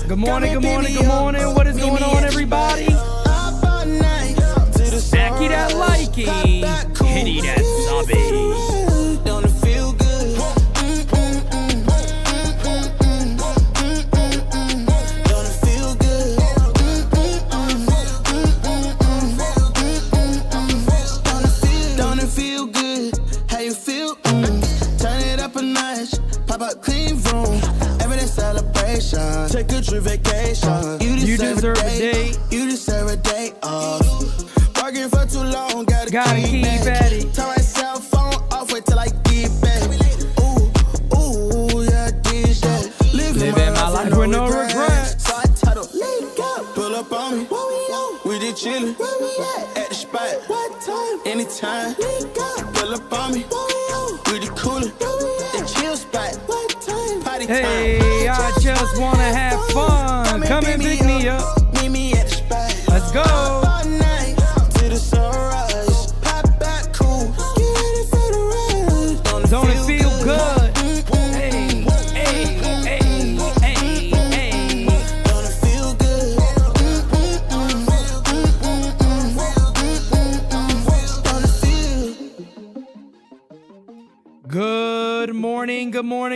Good morning. What is going on, everybody? Snacky that likey, hitty that subby. Take a trip vacation. You deserve a day. You deserve a day off. Working for too long, gotta keep at it. Turn my cell phone off, wait till I get back. Ooh, yeah, this shit. Living my life with no regrets. So I title, link up, pull up on me. We did chillin', at the spot. What time? Anytime. Link up, pull up on me. We did coolin', the chill spot. What time? Party time. Hey, I just wanna have fun. Come and pick me up. Meet me at the spot. Let's go. All night to the sunrise. Pop back cool. Get ready for the ride. Don't it feel good? Hey. Don't it feel good? Don't it feel?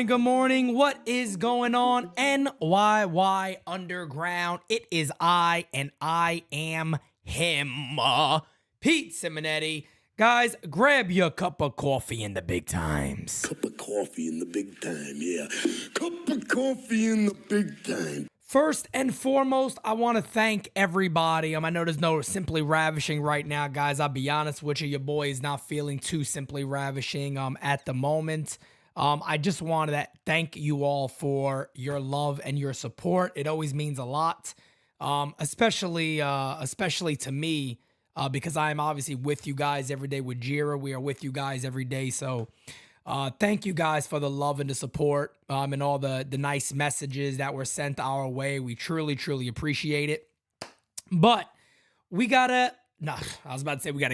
Good morning. What is going on? NYY Underground. It is I, and I am him. Pete Simonetti. Guys, grab your cup of coffee in the big times. Cup of coffee in the big time, yeah. Cup of coffee in the big time. First and foremost, I want to thank everybody. I know there's no Simply Ravishing right now, guys. I'll be honest with you, your boy is not feeling too Simply Ravishing at the moment. I just wanted to thank you all for your love and your support. It always means a lot, especially to me, because I am obviously with you guys every day with Jira. We are with you guys every day, so thank you guys for the love and the support and all the nice messages that were sent our way. We truly, truly appreciate it. But we got a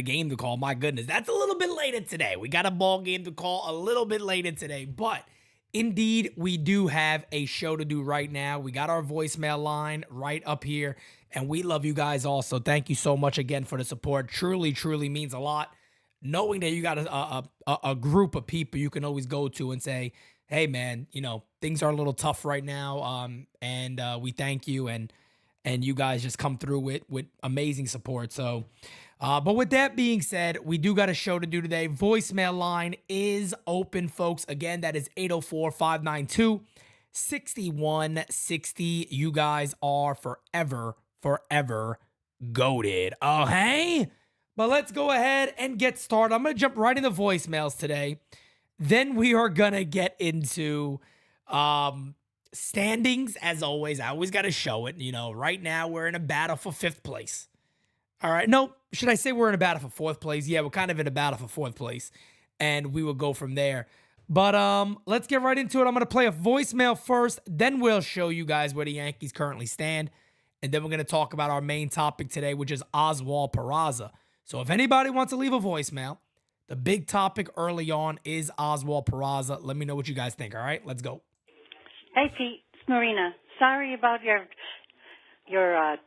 game to call. My goodness, that's a little bit later today. We got a ball game to call a little bit later today. But indeed, we do have a show to do right now. We got our voicemail line right up here. And we love you guys also. Thank you so much again for the support. Truly, truly means a lot. Knowing that you got a group of people you can always go to and say, hey, man, things are a little tough right now. And we thank you. And you guys just come through it with amazing support. So, but with that being said, we do got a show to do today. Voicemail line is open, folks. Again, that is 804-592-6160. You guys are forever goated. Oh, hey? But let's go ahead and get started. I'm going to jump right into voicemails today. Then we are going to get into standings. As always, I always got to show it. Right now we're in a battle for 5th place. All right. No, should I say we're in a battle for 4th place? Yeah, we're kind of in a battle for 4th place. And we will go from there. But let's get right into it. I'm going to play a voicemail first. Then we'll show you guys where the Yankees currently stand. And then we're going to talk about our main topic today, which is Oswald Peraza. So if anybody wants to leave a voicemail, the big topic early on is Oswald Peraza. Let me know what you guys think, all right? Let's go. Hey, Pete. It's Marina. Sorry about your your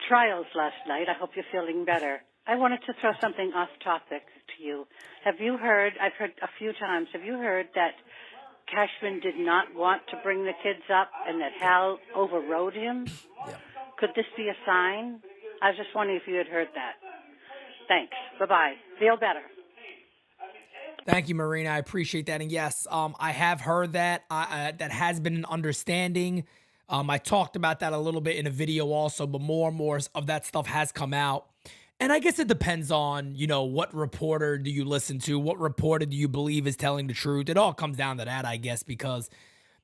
trials last night. I hope you're feeling better. I wanted to throw something off topic to you. Have you heard, I've heard a few times, have you heard that Cashman did not want to bring the kids up and that Hal overrode him? Yeah. Could this be a sign? I was just wondering if you had heard that. Thanks. Bye-bye. Feel better. Thank you, Marina. I appreciate that. And yes, I have heard that. That has been an understanding. I talked about that a little bit in a video also, but more and more of that stuff has come out. And I guess it depends on, what reporter do you listen to? What reporter do you believe is telling the truth? It all comes down to that, I guess, because,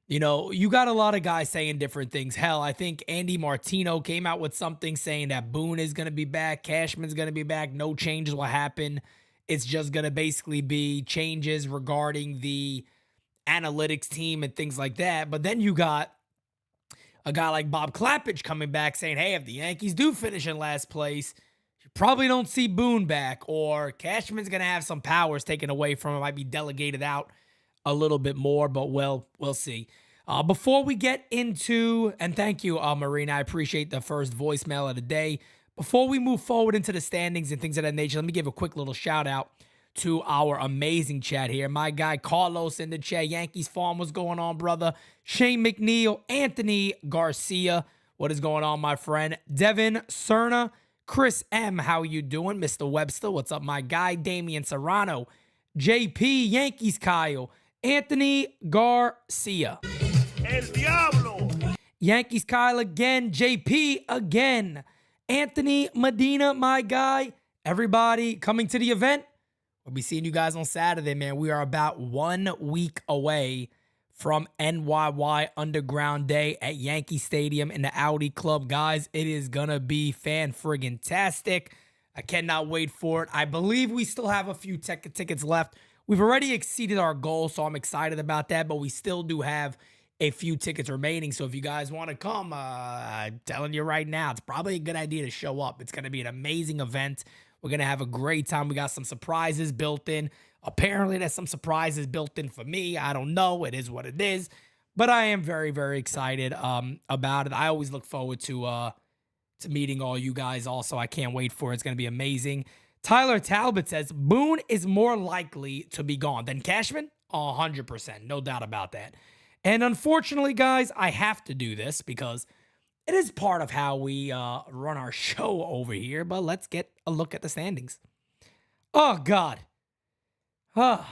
you got a lot of guys saying different things. Hell, I think Andy Martino came out with something saying that Boone is going to be back. Cashman's going to be back. No changes will happen. It's just going to basically be changes regarding the analytics team and things like that. But then you got a guy like Bob Klappich coming back saying, hey, if the Yankees do finish in last place, you probably don't see Boone back, or Cashman's going to have some powers taken away from him, might be delegated out a little bit more, but we'll see. Before we get into, and thank you, Marina, I appreciate the first voicemail of the day. Before we move forward into the standings and things of that nature, let me give a quick little shout out to our amazing chat here. My guy Carlos in the chat, Yankees Farm, what's going on, brother? Shane McNeil, Anthony Garcia, what is going on, my friend? Devin Cerna, Chris M, how you doing? Mr. Webster, what's up, my guy? Damian Serrano, JP, Yankees Kyle, Anthony Garcia. El Diablo. Yankees Kyle again, JP again, Anthony Medina, my guy. Everybody coming to the event. We'll be seeing you guys on Saturday, man. We are about 1 week away from NYY Underground Day at Yankee Stadium in the Audi Club. Guys, it is going to be fan-friggin-tastic. I cannot wait for it. I believe we still have a few tickets left. We've already exceeded our goal, so I'm excited about that, but we still do have a few tickets remaining. So if you guys want to come, I'm telling you right now, it's probably a good idea to show up. It's going to be an amazing event. We're going to have a great time. We got some surprises built in. Apparently, there's some surprises built in for me. I don't know. It is what it is. But I am very, very excited about it. I always look forward to meeting all you guys also. I can't wait for it. It's going to be amazing. Tyler Talbot says, Boone is more likely to be gone than Cashman? 100%. No doubt about that. And unfortunately, guys, I have to do this because it is part of how we run our show over here. But let's get a look at the standings. Oh, God. No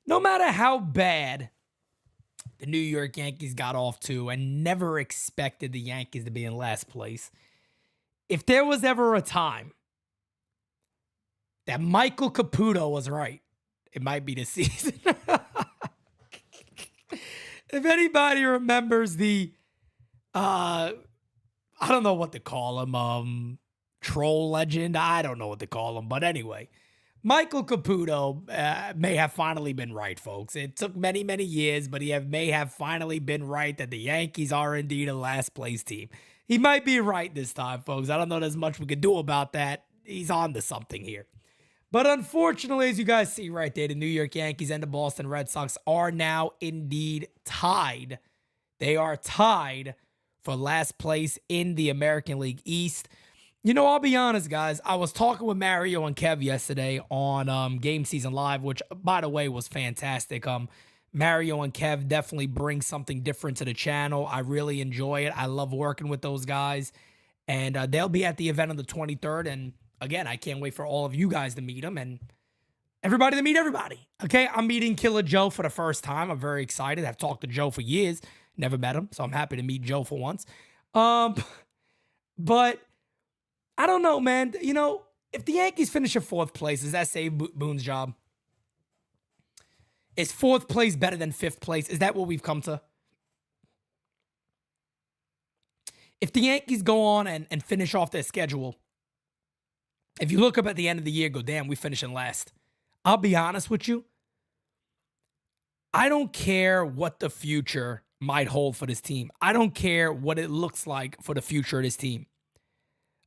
matter how bad the New York Yankees got off to, and never expected the Yankees to be in last place, if there was ever a time that Michael Caputo was right, it might be this season. If anybody remembers the, I don't know what to call him, troll legend, I don't know what to call him, but anyway, Michael Caputo may have finally been right, folks. It took many, many years, but he may have finally been right that the Yankees are indeed a last place team. He might be right this time, folks. I don't know there's much we could do about that. He's on to something here. But unfortunately, as you guys see right there, the New York Yankees and the Boston Red Sox are now indeed tied. They are tied for last place in the American League East. I'll be honest, guys. I was talking with Mario and Kev yesterday on Game Season Live, which, by the way, was fantastic. Mario and Kev definitely bring something different to the channel. I really enjoy it. I love working with those guys. And they'll be at the event on the 23rd. And again, I can't wait for all of you guys to meet them and everybody to meet everybody. Okay, I'm meeting Killer Joe for the first time. I'm very excited. I've talked to Joe for years. Never met him, so I'm happy to meet Joe for once. But I don't know, man. If the Yankees finish in fourth place, does that save Boone's job? Is fourth place better than fifth place? Is that what we've come to? If the Yankees go on and finish off their schedule, if you look up at the end of the year, go, damn, we finish in last. I'll be honest with you. I don't care what the future might hold for this team. I don't care what it looks like for the future of this team.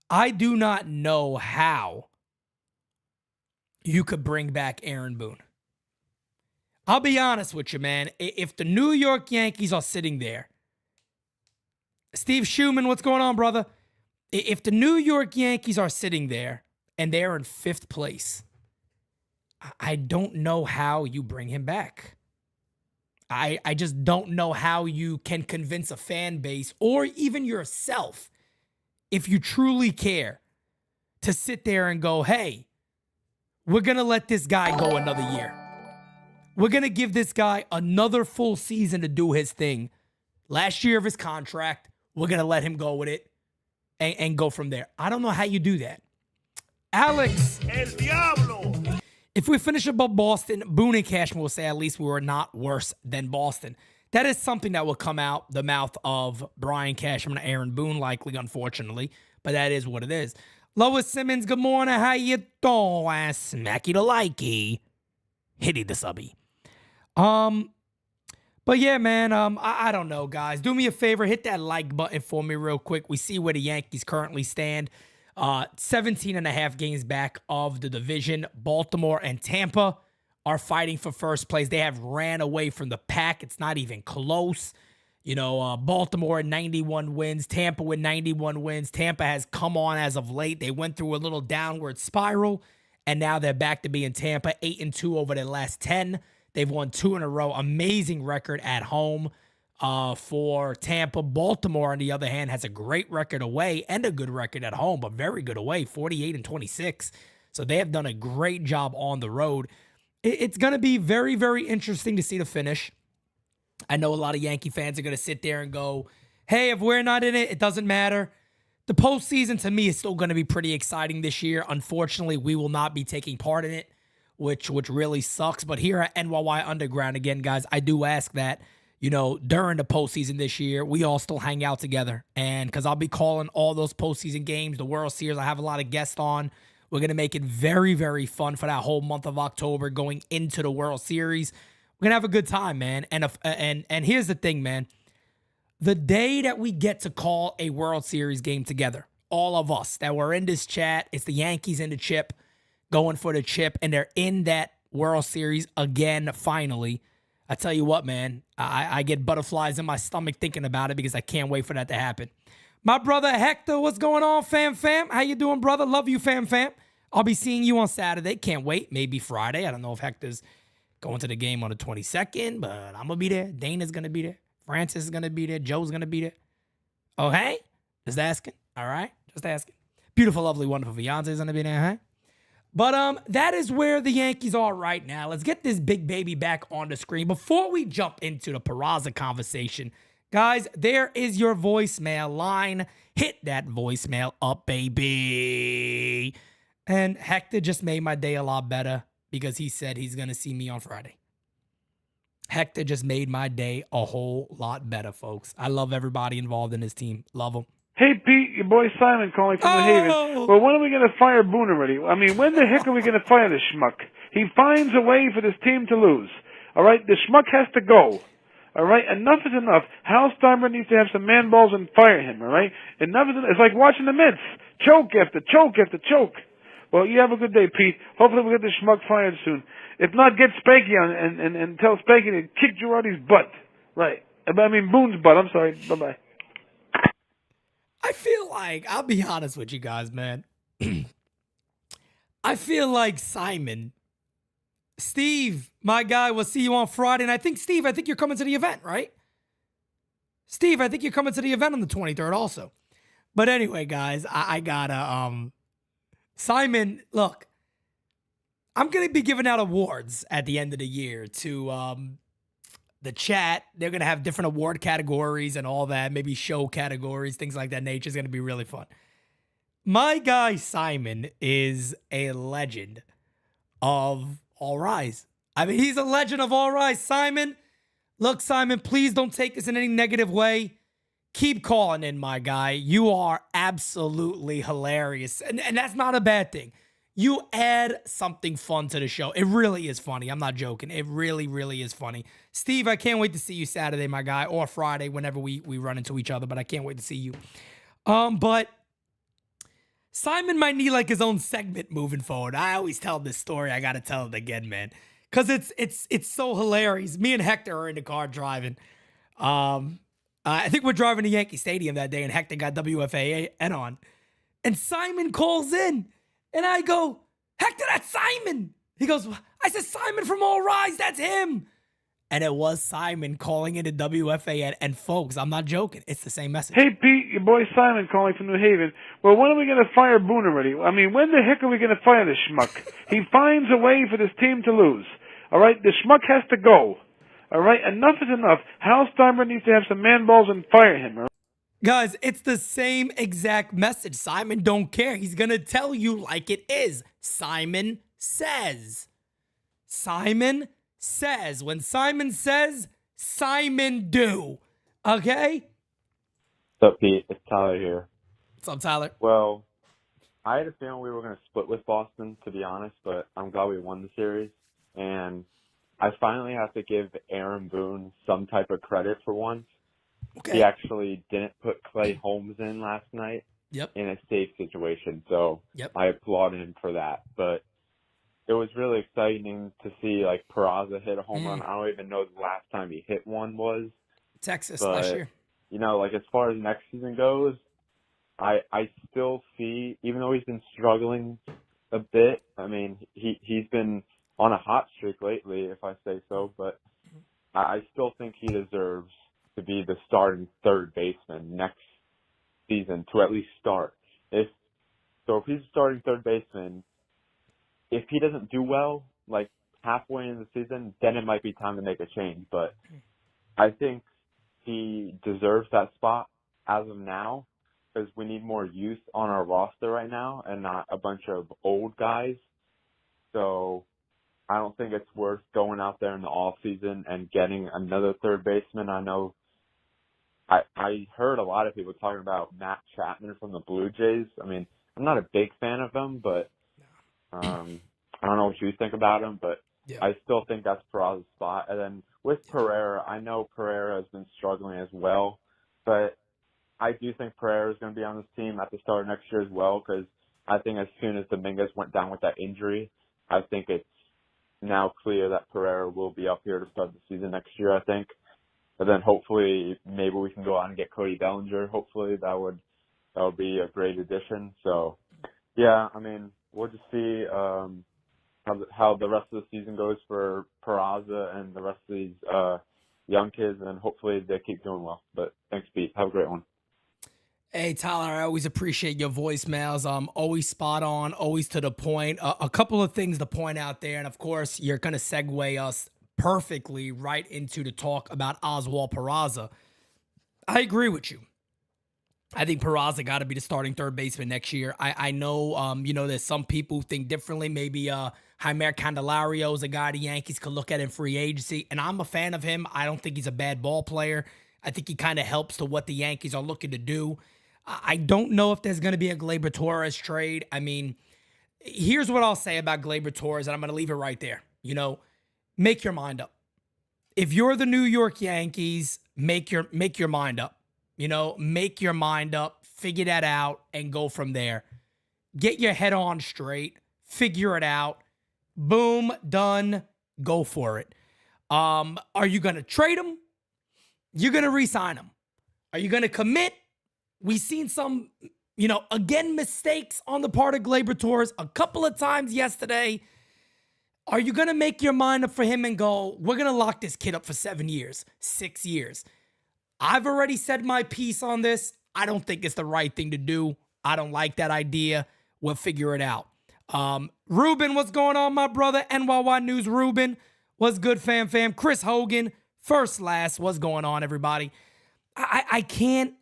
I do not know how you could bring back Aaron Boone. I'll be honest with you, man. If the New York Yankees are sitting there Steve Schumann, what's going on, brother? If the New York Yankees are sitting there and they're in 5th place, I don't know how you bring him back. I just don't know how you can convince a fan base or even yourself, if you truly care, to sit there and go, hey, we're going to let this guy go another year. We're going to give this guy another full season to do his thing. Last year of his contract, we're going to let him go with it and go from there. I don't know how you do that. Alex. El Diablo. If we finish above Boston, Boone and Cashman will say at least we were not worse than Boston. That is something that will come out the mouth of Brian Cashman and Aaron Boone, likely, unfortunately. But that is what it is. Lois Simmons, good morning. How you doing? Smacky the likey. Hitty the subby. But yeah, man, I don't know, guys. Do me a favor. Hit that like button for me real quick. We see where the Yankees currently stand. 17 and a half games back of the division. Baltimore and Tampa are fighting for first place. They have ran away from the pack. It's not even close. You know, Baltimore at 91 wins. Tampa with 91 wins. Tampa has come on as of late. They went through a little downward spiral, and now they're back to being Tampa. 8-2 over their last 10. They've won 2 in a row. Amazing record at home for Tampa. Baltimore, on the other hand, has a great record away and a good record at home, but very good away, 48-26. So they have done a great job on the road. It's going to be very, very interesting to see the finish. I know a lot of Yankee fans are going to sit there and go, hey, if we're not in it, it doesn't matter. The postseason, to me, is still going to be pretty exciting this year. Unfortunately, we will not be taking part in it, which really sucks. But here at NYY Underground, again, guys, I do ask that, you know, during the postseason this year, we all still hang out together. And because I'll be calling all those postseason games, the World Series, I have a lot of guests on. We're going to make it very, very fun for that whole month of October going into the World Series. We're going to have a good time, man. And here's the thing, man. The day that we get to call a World Series game together, all of us that were in this chat, it's the Yankees in the chip, going for the chip, and they're in that World Series again, finally. I tell you what, man, I get butterflies in my stomach thinking about it because I can't wait for that to happen. My brother Hector, what's going on, fam? How you doing, brother? Love you, fam. I'll be seeing you on Saturday. Can't wait. Maybe Friday. I don't know if Hector's going to the game on the 22nd, but I'm going to be there. Dana's going to be there. Francis is going to be there. Joe's going to be there. Oh, hey? Just asking. All right? Just asking. Beautiful, lovely, wonderful fiance is going to be there, huh? But that is where the Yankees are right now. Let's get this big baby back on the screen. Before we jump into the Peraza conversation, guys, there is your voicemail line. Hit that voicemail up, baby. And Hector just made my day a lot better because he said he's going to see me on Friday. Hector just made my day a whole lot better, folks. I love everybody involved in this team. Love them. Hey, Pete, your boy Simon calling from New Haven. Well, when are we going to fire Boone already? I mean, when the heck are we going to fire this schmuck? He finds a way for this team to lose. All right? The schmuck has to go. All right? Enough is enough. Hal Steinbrenner needs to have some man balls and fire him. All right? Enough is enough. It's like watching the Mets. Choke after choke after choke. Well, you have a good day, Pete. Hopefully we'll get this schmuck fired soon. If not, get Spanky on and tell Spanky to kick Girardi's butt. Right. I mean, Boone's butt. I'm sorry. Bye-bye. I feel like, I'll be honest with you guys, man. I feel like Simon, Steve, my guy, will see you on Friday. And I think, Steve, you're coming to the event, right? Steve, I think you're coming to the event on the 23rd also. But anyway, guys, I gotta, Simon, look, I'm going to be giving out awards at the end of the year to the chat. They're going to have different award categories and all that, maybe show categories, things like that nature. Is going to be really fun. My guy Simon is a legend of All Rise. I mean, he's a legend of All Rise. Simon, look, Simon, please don't take this in any negative way. Keep calling in, my guy. You are absolutely hilarious. And that's not a bad thing. You add something fun to the show. It really is funny. I'm not joking. It really, really is funny. Steve, I can't wait to see you Saturday, my guy, or Friday, whenever we run into each other, but I can't wait to see you. But Simon might need like his own segment moving forward. I always tell this story. I got to tell it again, man, because it's so hilarious. Me and Hector are in the car driving. I think we're driving to Yankee Stadium that day, and Hector got WFAN on. And Simon calls in, and I go, Hector, that's Simon. He goes, I said, Simon from All Rise, that's him. And it was Simon calling into WFAN. And folks, I'm not joking. It's the same message. Hey, Pete, your boy Simon calling from New Haven. Well, when are we going to fire Boone already? I mean, when the heck are we going to fire this schmuck? He finds a way for this team to lose. All right? The schmuck has to go. All right? Enough is enough. Hal Steinbrenner needs to have some man balls and fire him. All right? Guys, it's the same exact message. Simon don't care. He's going to tell you like it is. Simon says. Simon says. When Simon says, Simon do. Okay? What's up, Pete? It's Tyler here. What's up, Tyler? Well, I had a feeling we were going to split with Boston, to be honest, but I'm glad we won the series. And I finally have to give Aaron Boone some type of credit for once. Okay. He actually didn't put Clay Holmes in last night in a safe situation, so I applaud him for that. But it was really exciting to see, like, Peraza hit a home run. I don't even know the last time he hit one was. Texas but, last year. You know, like, as far as next season goes, I still see, even though he's been struggling a bit, I mean, he's been on a hot streak lately, if I say so, but I still think he deserves to be the starting third baseman next season, to at least start. If he's starting third baseman, if he doesn't do well, like halfway in the season, then it might be time to make a change. But I think he deserves that spot as of now, because we need more youth on our roster right now and not a bunch of old guys. So I don't think it's worth going out there in the off season and getting another third baseman. I know I heard a lot of people talking about Matt Chapman from the Blue Jays. I mean, I'm not a big fan of him, but I don't know what you think about him, but I still think that's Peraza's spot. And then with Pereira, I know Pereira has been struggling as well, but I do think Pereira is going to be on this team at the start of next year as well, because I think as soon as Dominguez went down with that injury, I think it's now clear that Pereira will be up here to start the season next year, I think. And then hopefully maybe we can go out and get Cody Bellinger. Hopefully that would be a great addition. So, yeah, I mean, we'll just see how the rest of the season goes for Peraza and the rest of these young kids, and hopefully they keep doing well. But thanks, Pete. Have a great one. Hey, Tyler, I always appreciate your voicemails. Always spot on, always to the point. A couple of things to point out there, and of course, you're going to segue us perfectly right into the talk about Oswald Peraza. I agree with you. I think Peraza got to be the starting third baseman next year. I know, there's some people who think differently. Maybe Jaime Candelario is a guy the Yankees could look at in free agency, and I'm a fan of him. I don't think he's a bad ball player. I think he kind of helps to what the Yankees are looking to do. I don't know if there's going to be a Gleyber Torres trade. I mean, here's what I'll say about Gleyber Torres, and I'm going to leave it right there. Make your mind up. If you're the New York Yankees, make your mind up. Make your mind up, figure that out, and go from there. Get your head on straight, figure it out. Boom, done, go for it. Are you going to trade him? You're going to re-sign him. Are you going to commit? We've seen some, again, mistakes on the part of Gleyber Torres a couple of times yesterday. Are you going to make your mind up for him and go, we're going to lock this kid up for 7 years, 6 years? I've already said my piece on this. I don't think it's the right thing to do. I don't like that idea. We'll figure it out. Ruben, what's going on, my brother? NYY News, Ruben. What's good, fam? Chris Hogan, first, last. What's going on, everybody? I can't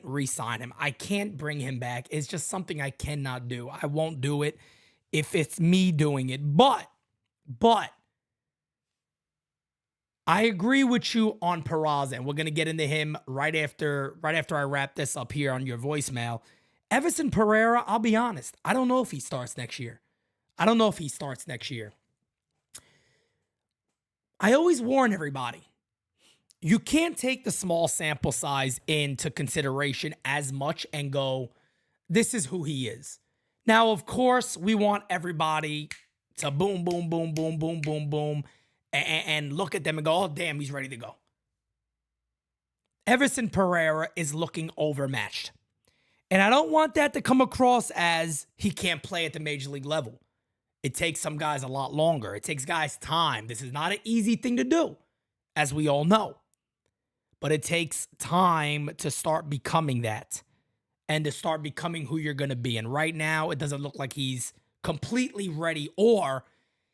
re-sign him. I can't bring him back. It's just something I cannot do. I won't do it if it's me doing it. But I agree with you on Peraza, and we're going to get into him right after I wrap this up here on your voicemail. Everson Pereira, I'll be honest, I don't know if he starts next year. I always warn everybody, you can't take the small sample size into consideration as much and go, this is who he is. Now, of course, we want everybody to boom, boom, boom, boom, boom, boom, boom, and look at them and go, oh, damn, he's ready to go. Everson Pereira is looking overmatched. And I don't want that to come across as he can't play at the major league level. It takes some guys a lot longer. It takes guys time. This is not an easy thing to do, as we all know. But it takes time to start becoming that and to start becoming who you're going to be. And right now, it doesn't look like he's completely ready, or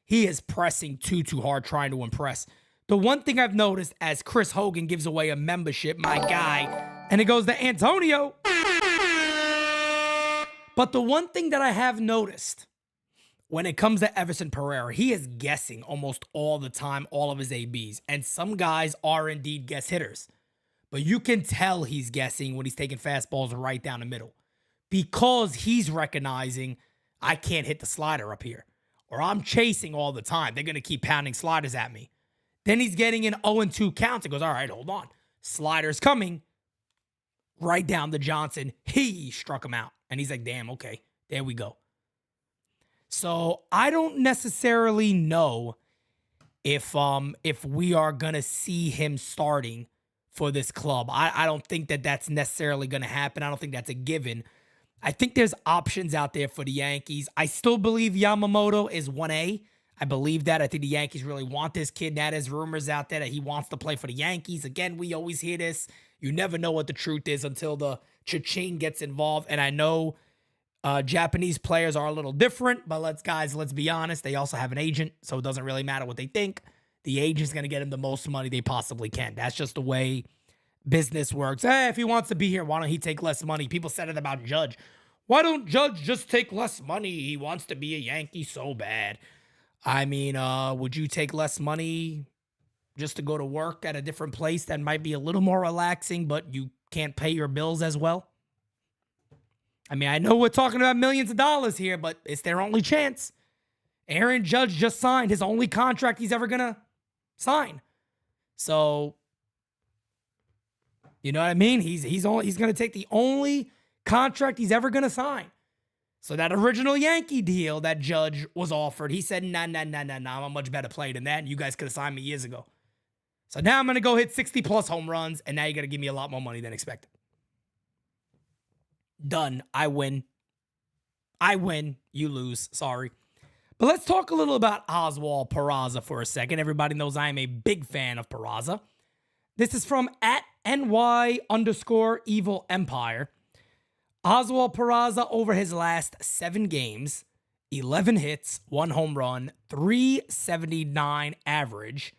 he is pressing too hard trying to impress. The one thing I've noticed as Chris Hogan gives away a membership, my guy, and it goes to Antonio. But the one thing that I have noticed when it comes to Everson Pereira, he is guessing almost all the time, all of his ABs. And some guys are indeed guess hitters. But you can tell he's guessing when he's taking fastballs right down the middle. Because he's recognizing, I can't hit the slider up here. Or I'm chasing all the time. They're going to keep pounding sliders at me. Then he's getting an 0-2 count. It goes, all right, hold on. Slider's coming. Right down to Johnson. He struck him out. And he's like, damn, okay. There we go. So I don't necessarily know if we are going to see him starting for this club. I don't think that that's necessarily going to happen. I don't think that's a given. I think there's options out there for the Yankees. I still believe Yamamoto is 1A. I believe that. I think the Yankees really want this kid. Now there's rumors out there that he wants to play for the Yankees. Again, we always hear this. You never know what the truth is until the cha-ching gets involved. And I know Japanese players are a little different, but let's be honest. They also have an agent, so it doesn't really matter what they think. The agent's going to get him the most money they possibly can. That's just the way business works. Hey, if he wants to be here, why don't he take less money? People said it about Judge. Why don't Judge just take less money? He wants to be a Yankee so bad. I mean, would you take less money just to go to work at a different place that might be a little more relaxing, but you can't pay your bills as well? I mean, I know we're talking about millions of dollars here, but it's their only chance. Aaron Judge just signed his only contract he's ever going to sign. So, you know what I mean? He's going to take the only contract he's ever going to sign. So that original Yankee deal that Judge was offered, he said, nah, I'm a much better player than that, and you guys could have signed me years ago. So now I'm going to go hit 60-plus home runs, and now you're going to give me a lot more money than expected. Done. I win. You lose. Sorry. But let's talk a little about Oswald Peraza for a second. Everybody knows I am a big fan of Peraza. This is from @NY_Evil Empire. Oswald Peraza over his last 7 games, 11 hits, 1 home run, 379 average,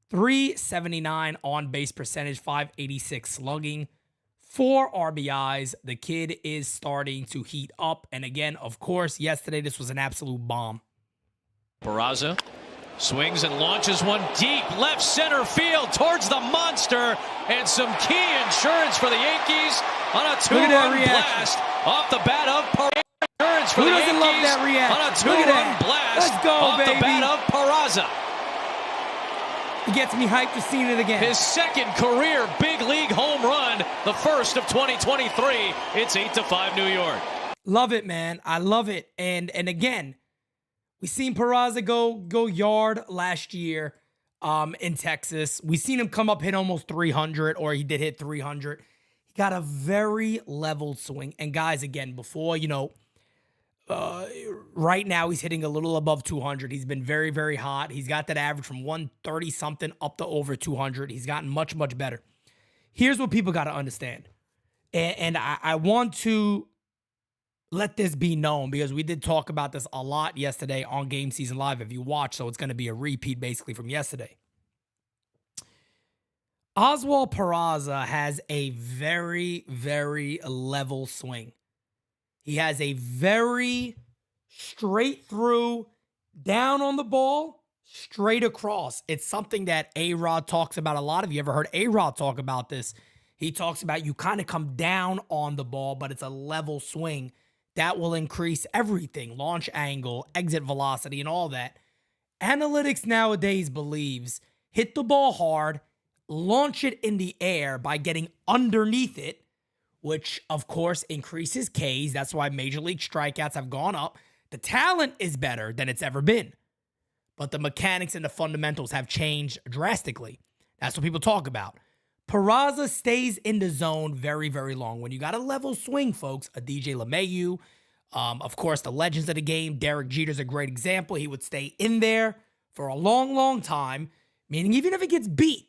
379 on base percentage, 586 slugging, 4 RBIs. The kid is starting to heat up. And again, of course, yesterday this was an absolute bomb. Peraza swings and launches one deep left center field towards the monster, and some key insurance for the Yankees on a 2-run blast off the bat of Peraza. Insurance for the Yankees love that reaction? On a 2-run blast. Let's go, off baby. The bat of Peraza. He gets me hyped for seeing it again. His second career big league home run, the first of 2023. It's 8-5 New York. Love it, man. I love it. And again, we seen Peraza go yard last year in Texas. We seen him come up, hit almost 300, or he did hit 300. He got a very leveled swing. And guys, again, before, right now he's hitting a little above 200. He's been very, very hot. He's got that average from 130-something up to over 200. He's gotten much, much better. Here's what people got to understand. And I want to let this be known, because we did talk about this a lot yesterday on Game Season Live if you watch, so it's going to be a repeat basically from yesterday. Oswald Peraza has a very, very level swing. He has a very straight through, down on the ball, straight across. It's something that A-Rod talks about a lot. Have you ever heard A-Rod talk about this? He talks about you kind of come down on the ball, but it's a level swing. That will increase everything, launch angle, exit velocity, and all that. Analytics nowadays believes hit the ball hard, launch it in the air by getting underneath it, which, of course, increases Ks. That's why Major League strikeouts have gone up. The talent is better than it's ever been, but the mechanics and the fundamentals have changed drastically. That's what people talk about. Peraza stays in the zone very, very long. When you got a level swing, folks, a DJ LeMahieu, of course, the legends of the game, Derek Jeter's a great example. He would stay in there for a long, long time, meaning even if it gets beat,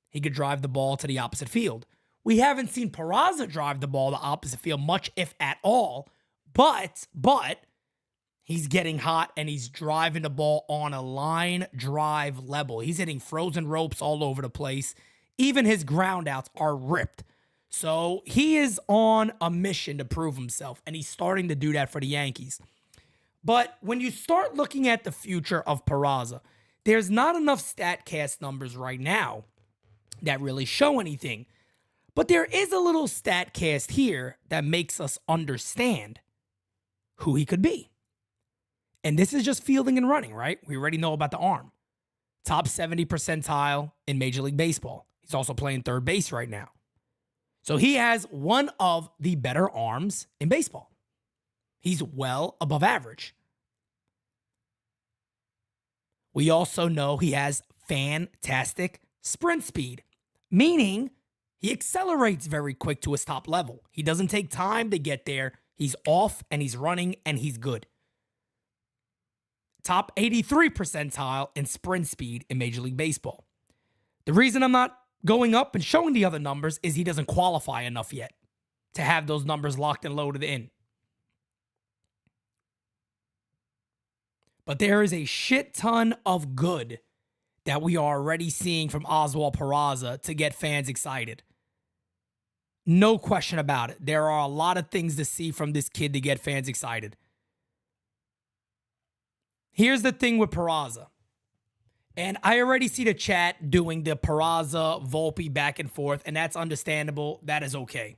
he could drive the ball to the opposite field. We haven't seen Peraza drive the ball to the opposite field much, if at all, but he's getting hot and he's driving the ball on a line drive level. He's hitting frozen ropes all over the place. Even his ground outs are ripped. So he is on a mission to prove himself, and he's starting to do that for the Yankees. But when you start looking at the future of Peraza, there's not enough StatCast numbers right now that really show anything. But there is a little StatCast here that makes us understand who he could be. And this is just fielding and running, right? We already know about the arm. Top 70 percentile in Major League Baseball. He's also playing third base right now. So he has one of the better arms in baseball. He's well above average. We also know he has fantastic sprint speed, meaning he accelerates very quick to his top level. He doesn't take time to get there. He's off and he's running and he's good. Top 83 percentile in sprint speed in Major League Baseball. The reason I'm not going up and showing the other numbers is he doesn't qualify enough yet to have those numbers locked and loaded in. But there is a shit ton of good that we are already seeing from Oswald Peraza to get fans excited. No question about it. There are a lot of things to see from this kid to get fans excited. Here's the thing with Peraza. And I already see the chat doing the Peraza, Volpe back and forth, and that's understandable. That is okay.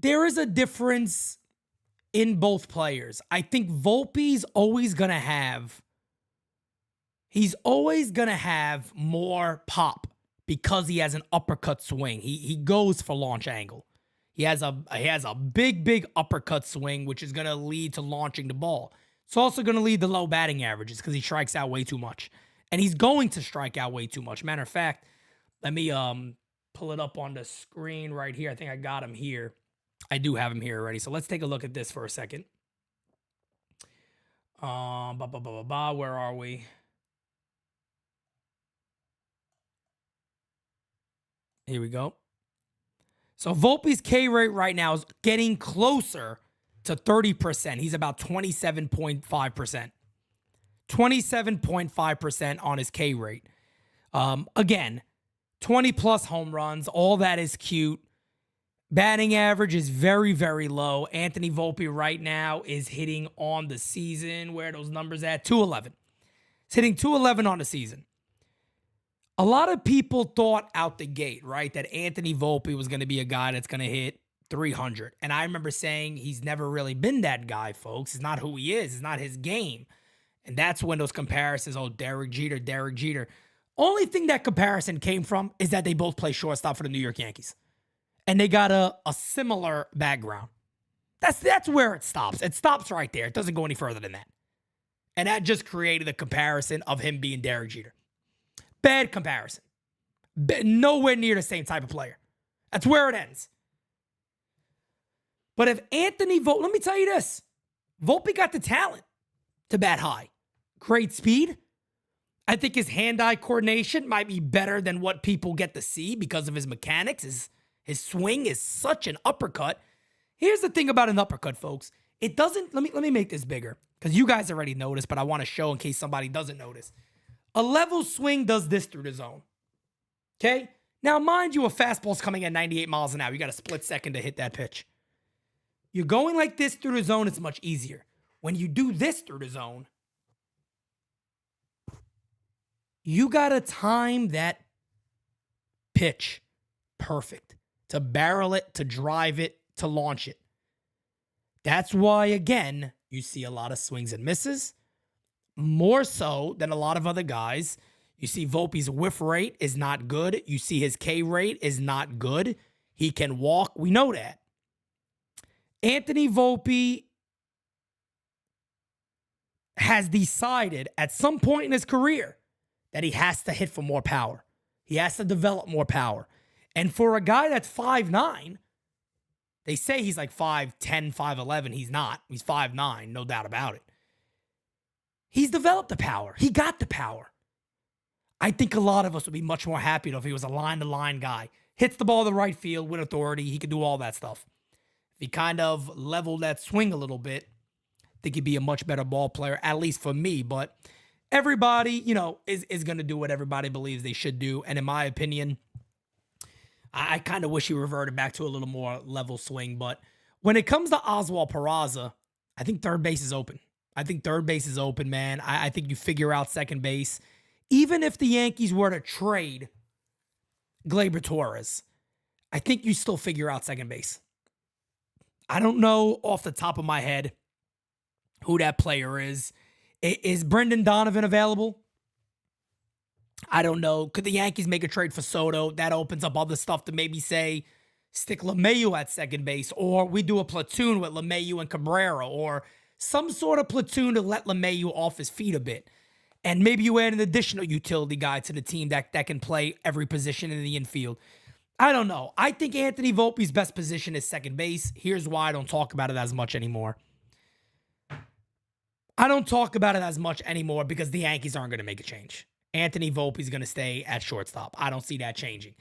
There is a difference in both players. I think Volpe's always going to have, he's always going to have more pop because he has an uppercut swing. He goes for launch angle. He has a big uppercut swing, which is going to lead to launching the ball. It's also going to lead to low batting averages because he strikes out way too much. And he's going to strike out way too much. Matter of fact, let me pull it up on the screen right here. I think I got him here. I do have him here already. So let's take a look at this for a second. Where are we? Here we go. So Volpe's K rate right now is getting closer to 30%. He's about 27.5%. 27.5% on his K rate. Again, 20 plus home runs. All that is cute. Batting average is very, very low. Anthony Volpe right now is hitting on the season. Where are those numbers at? 211. He's hitting 211 on the season. A lot of people thought out the gate, right, that Anthony Volpe was going to be a guy that's going to hit 300. And I remember saying he's never really been that guy, folks. It's not who he is. It's not his game. And that's when those comparisons, oh, Derek Jeter. Only thing that comparison came from is that they both play shortstop for the New York Yankees. And they got a similar background. That's where it stops. It stops right there. It doesn't go any further than that. And that just created a comparison of him being Derek Jeter. Bad comparison. Nowhere near the same type of player. That's where it ends. But if Anthony Volpe, let me tell you this. Volpe got the talent to bat high. Great speed. I think his hand-eye coordination might be better than what people get to see because of his mechanics. His swing is such an uppercut. Here's the thing about an uppercut, folks. It doesn't, let me make this bigger because you guys already noticed, but I want to show in case somebody doesn't notice. A level swing does this through the zone. Okay? Now, mind you, a fastball's coming at 98 miles an hour. You got a split second to hit that pitch. You're going like this through the zone, it's much easier. When you do this through the zone, you got to time that pitch perfect. To barrel it, to drive it, to launch it. That's why, again, you see a lot of swings and misses. More so than a lot of other guys. You see Volpe's whiff rate is not good. You see his K rate is not good. He can walk. We know that. Anthony Volpe has decided at some point in his career that he has to hit for more power. He has to develop more power. And for a guy that's 5'9", they say he's like 5'10", 5'11". He's not. He's 5'9", no doubt about it. He's developed the power. He got the power. I think a lot of us would be much more happy if he was a line-to-line guy. Hits the ball in the right field with authority. He could do all that stuff. If he kind of leveled that swing a little bit, I think he'd be a much better ball player, at least for me. But everybody, is going to do what everybody believes they should do. And in my opinion, I kind of wish he reverted back to a little more level swing. But when it comes to Oswald Peraza, I think third base is open. I think third base is open, man. I think you figure out second base. Even if the Yankees were to trade Gleyber Torres, I think you still figure out second base. I don't know off the top of my head who that player is. Is Brendan Donovan available? I don't know. Could the Yankees make a trade for Soto? That opens up other stuff to maybe say stick LeMahieu at second base, or we do a platoon with LeMahieu and Cabrera, or some sort of platoon to let LeMahieu off his feet a bit. And maybe you add an additional utility guy to the team that can play every position in the infield. I don't know. I think Anthony Volpe's best position is second base. Here's why I don't talk about it as much anymore. I don't talk about it as much anymore because the Yankees aren't going to make a change. Anthony Volpe's going to stay at shortstop. I don't see that changing.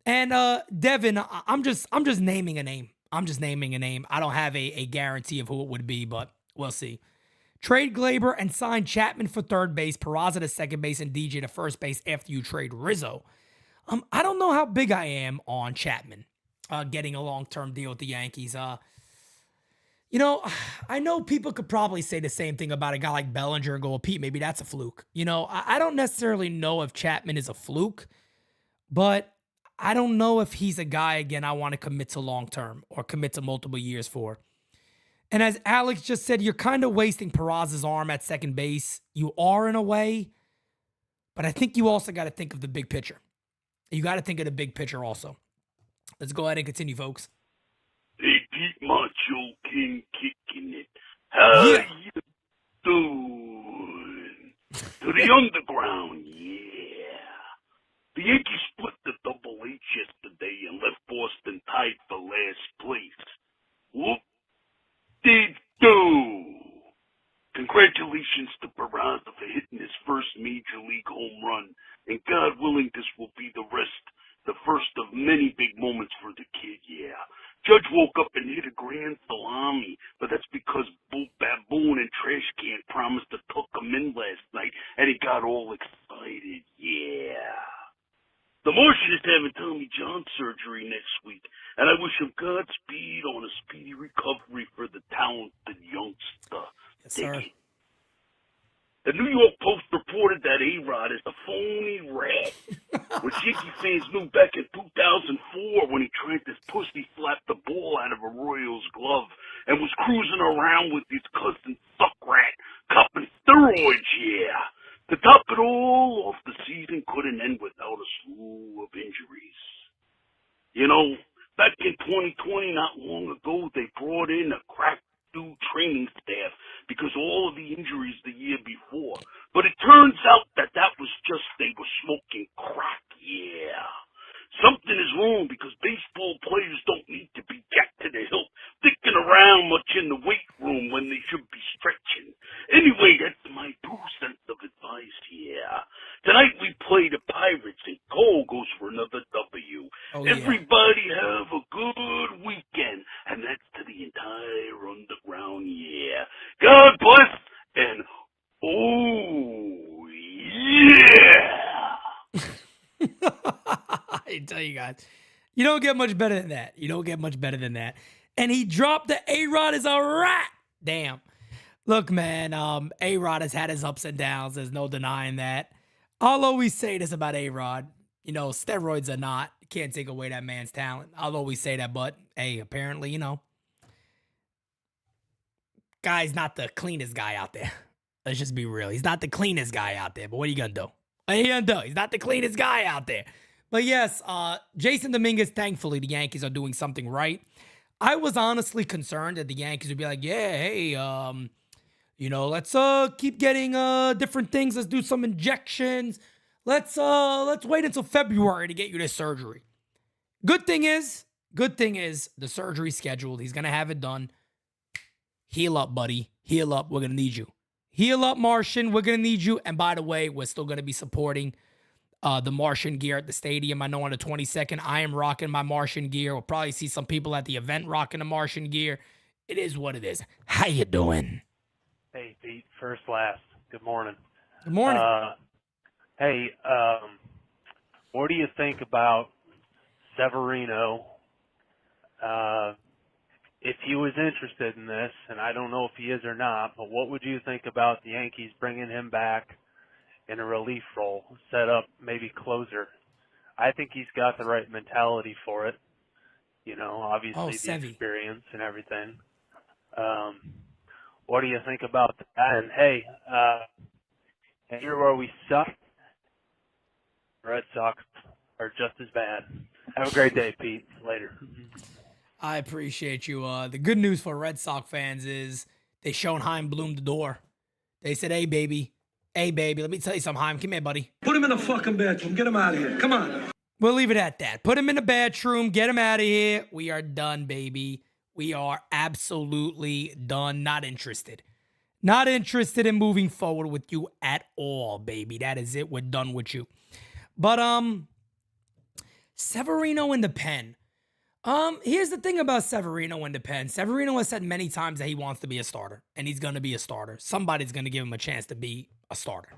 And Devin, I'm just naming a name. I'm just naming a name. I don't have a guarantee of who it would be, but we'll see. Trade Gleyber and sign Chapman for third base, Peraza to second base, and DJ to first base after you trade Rizzo. I don't know how big I am on Chapman getting a long-term deal with the Yankees. I know people could probably say the same thing about a guy like Bellinger and go, well, Pete, maybe that's a fluke. I don't necessarily know if Chapman is a fluke, but I don't know if he's a guy, again, I want to commit to long-term or commit to multiple years for. And as Alex just said, you're kind of wasting Peraza's arm at second base. You are in a way, but I think you also got to think of the big picture. You got to think of the big picture also. Let's go ahead and continue, folks. Hey, Pete Macho King kicking it. How you doing? To the underground, yeah. The Yankees split the Double H yesterday and left Boston tied for last place. Whoop-de-doo. Congratulations to Peraza for hitting his first major league home run, and God willing, this will be the first of many big moments for the kid, yeah. Judge woke up and hit a grand salami, but that's because Baboon and Trash Can promised to tuck him in last night, and he got all excited, yeah. The Martian is having Tommy John surgery next week, and I wish him Godspeed on a speedy recovery for the talented youngster. Yes, sir. The New York Post reported that A-Rod is a phony rat, which Yankee fans knew back in 2004 when he tried to pussy slap the ball out of a Royals glove and was cruising around with his cousin Suckrat, copping steroids, yeah. To top it all off, the season couldn't end without a slew of injuries. Back in 2020, not long ago, they brought in a crack new training staff because all of the injuries the year before. But it turns out that was just they were smoking crack, yeah. Something is wrong because baseball players don't need to be jacked to the hilt, sticking around much in the weight room when they should be stretching. Anyway, that's my 2 cents of advice, yeah. Tonight we play the Pirates and Cole goes for another W. Oh, yeah. Everybody have a good weekend, and that's to the entire underground, yeah. God bless, and oh, yeah. I tell you guys, you don't get much better than that. You don't get much better than that. And he dropped the A-Rod is a rat. Damn. Look, man, A-Rod has had his ups and downs. There's no denying that. I'll always say this about A-Rod. Steroids are not. Can't take away that man's talent. I'll always say that, but, hey, apparently, guy's not the cleanest guy out there. Let's just be real. He's not the cleanest guy out there, but what are you going to do? What are you going to do? He's not the cleanest guy out there. But yes, Jason Dominguez, thankfully, the Yankees are doing something right. I was honestly concerned that the Yankees would be like, yeah, hey, let's keep getting different things. Let's do some injections. Let's wait until February to get you this surgery. Good thing is the surgery's scheduled. He's gonna have it done. Heal up, buddy. Heal up. We're gonna need you. Heal up, Martian. We're going to need you. And by the way, we're still going to be supporting the Martian gear at the stadium. I know on the 22nd, I am rocking my Martian gear. We'll probably see some people at the event rocking the Martian gear. It is what it is. How you doing? Hey, Pete. First, last. Good morning. Good morning. Hey, what do you think about Severino? If he was interested in this, and I don't know if he is or not, but what would you think about the Yankees bringing him back in a relief role, set up maybe closer? I think he's got the right mentality for it. You know, obviously the experience and everything. What do you think about that? And hey, here where we suck, Red Sox are just as bad. Have a great day, Pete. Later. I appreciate you. The good news for Red Sox fans is they shown Chaim Bloom the door. They said, hey, baby, let me tell you something, Chaim. Come here, buddy. Put him in the fucking bedroom. Get him out of here. Come on. We'll leave it at that. Put him in the bedroom. Get him out of here. We are done, baby. We are absolutely done. Not interested. Not interested in moving forward with you at all, baby. That is it. We're done with you. But, Severino in the pen. Here's the thing about Severino in the pen. Severino has said many times that he wants to be a starter, and he's going to be a starter. Somebody's going to give him a chance to be a starter.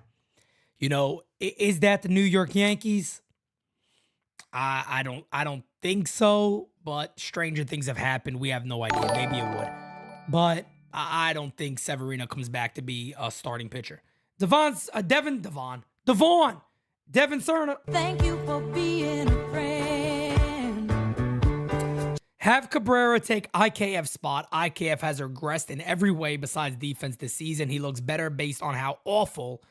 You know, is that the New York Yankees? I don't think so, but stranger things have happened. We have no idea. Maybe it would. But I don't think Severino comes back to be a starting pitcher. Devon Cerna. Thank you for being a friend. Have Cabrera take IKF's spot. IKF has regressed in every way besides defense this season. He looks better based on how awful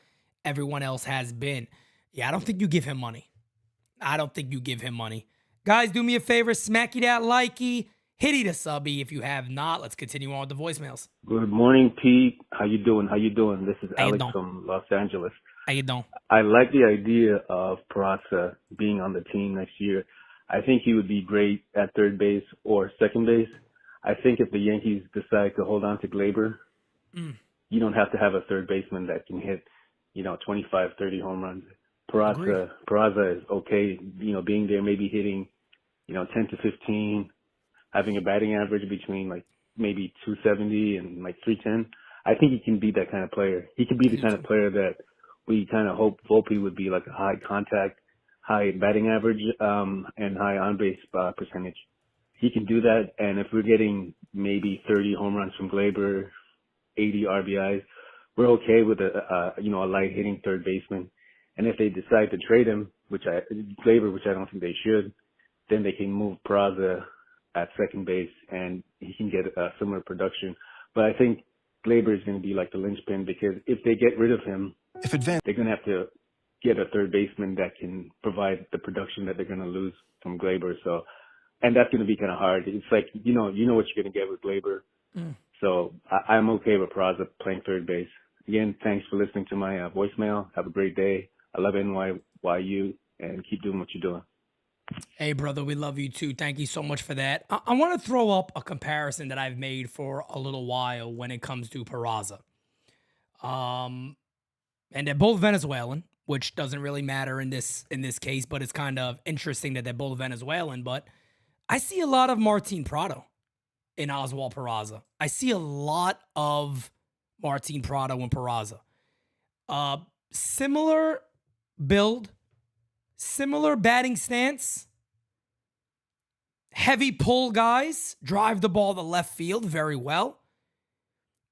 everyone else has been. Yeah, I don't think you give him money. Guys, do me a favor. Smacky that likey. Hitty the subby if you have not. Let's continue on with the voicemails. Good morning, Pete. How you doing? This is Alex from Los Angeles. How you doing? I like the idea of Peraza being on the team next year. I think he would be great at third base or second base. I think if the Yankees decide to hold on to Gleyber, you don't have to have a third baseman that can hit, 25, 30 home runs. Peraza is okay, being there, maybe hitting, 10 to 15, having a batting average between maybe 270 and 310. I think he can be that kind of player. He could be the kind of player that we kind of hope Volpe would be, like a high contact, high batting average, and high on-base percentage. He can do that, and if we're getting maybe 30 home runs from Gleyber, 80 RBIs, we're okay with a light hitting third baseman. And if they decide to trade him, Gleyber, which I don't think they should, then they can move Peraza at second base, and he can get similar production. But I think Gleyber is going to be like the linchpin, because if they get rid of him, they're going to have to get a third baseman that can provide the production that they're going to lose from Gleyber. So, and that's going to be kind of hard. It's like, you know what you're going to get with Gleyber. So I'm okay with Peraza playing third base. Again, thanks for listening to my voicemail. Have a great day. I love NYYU, and keep doing what you're doing. Hey, brother, we love you too. Thank you so much for that. I want to throw up a comparison that I've made for a little while when it comes to Peraza. And they're both Venezuelan, which doesn't really matter in this case, but it's kind of interesting that they're both Venezuelan. But I see a lot of Martin Prado in Oswald Peraza. I see a lot of Martin Prado in Peraza. Similar build, similar batting stance, heavy pull guys, drive the ball to left field very well.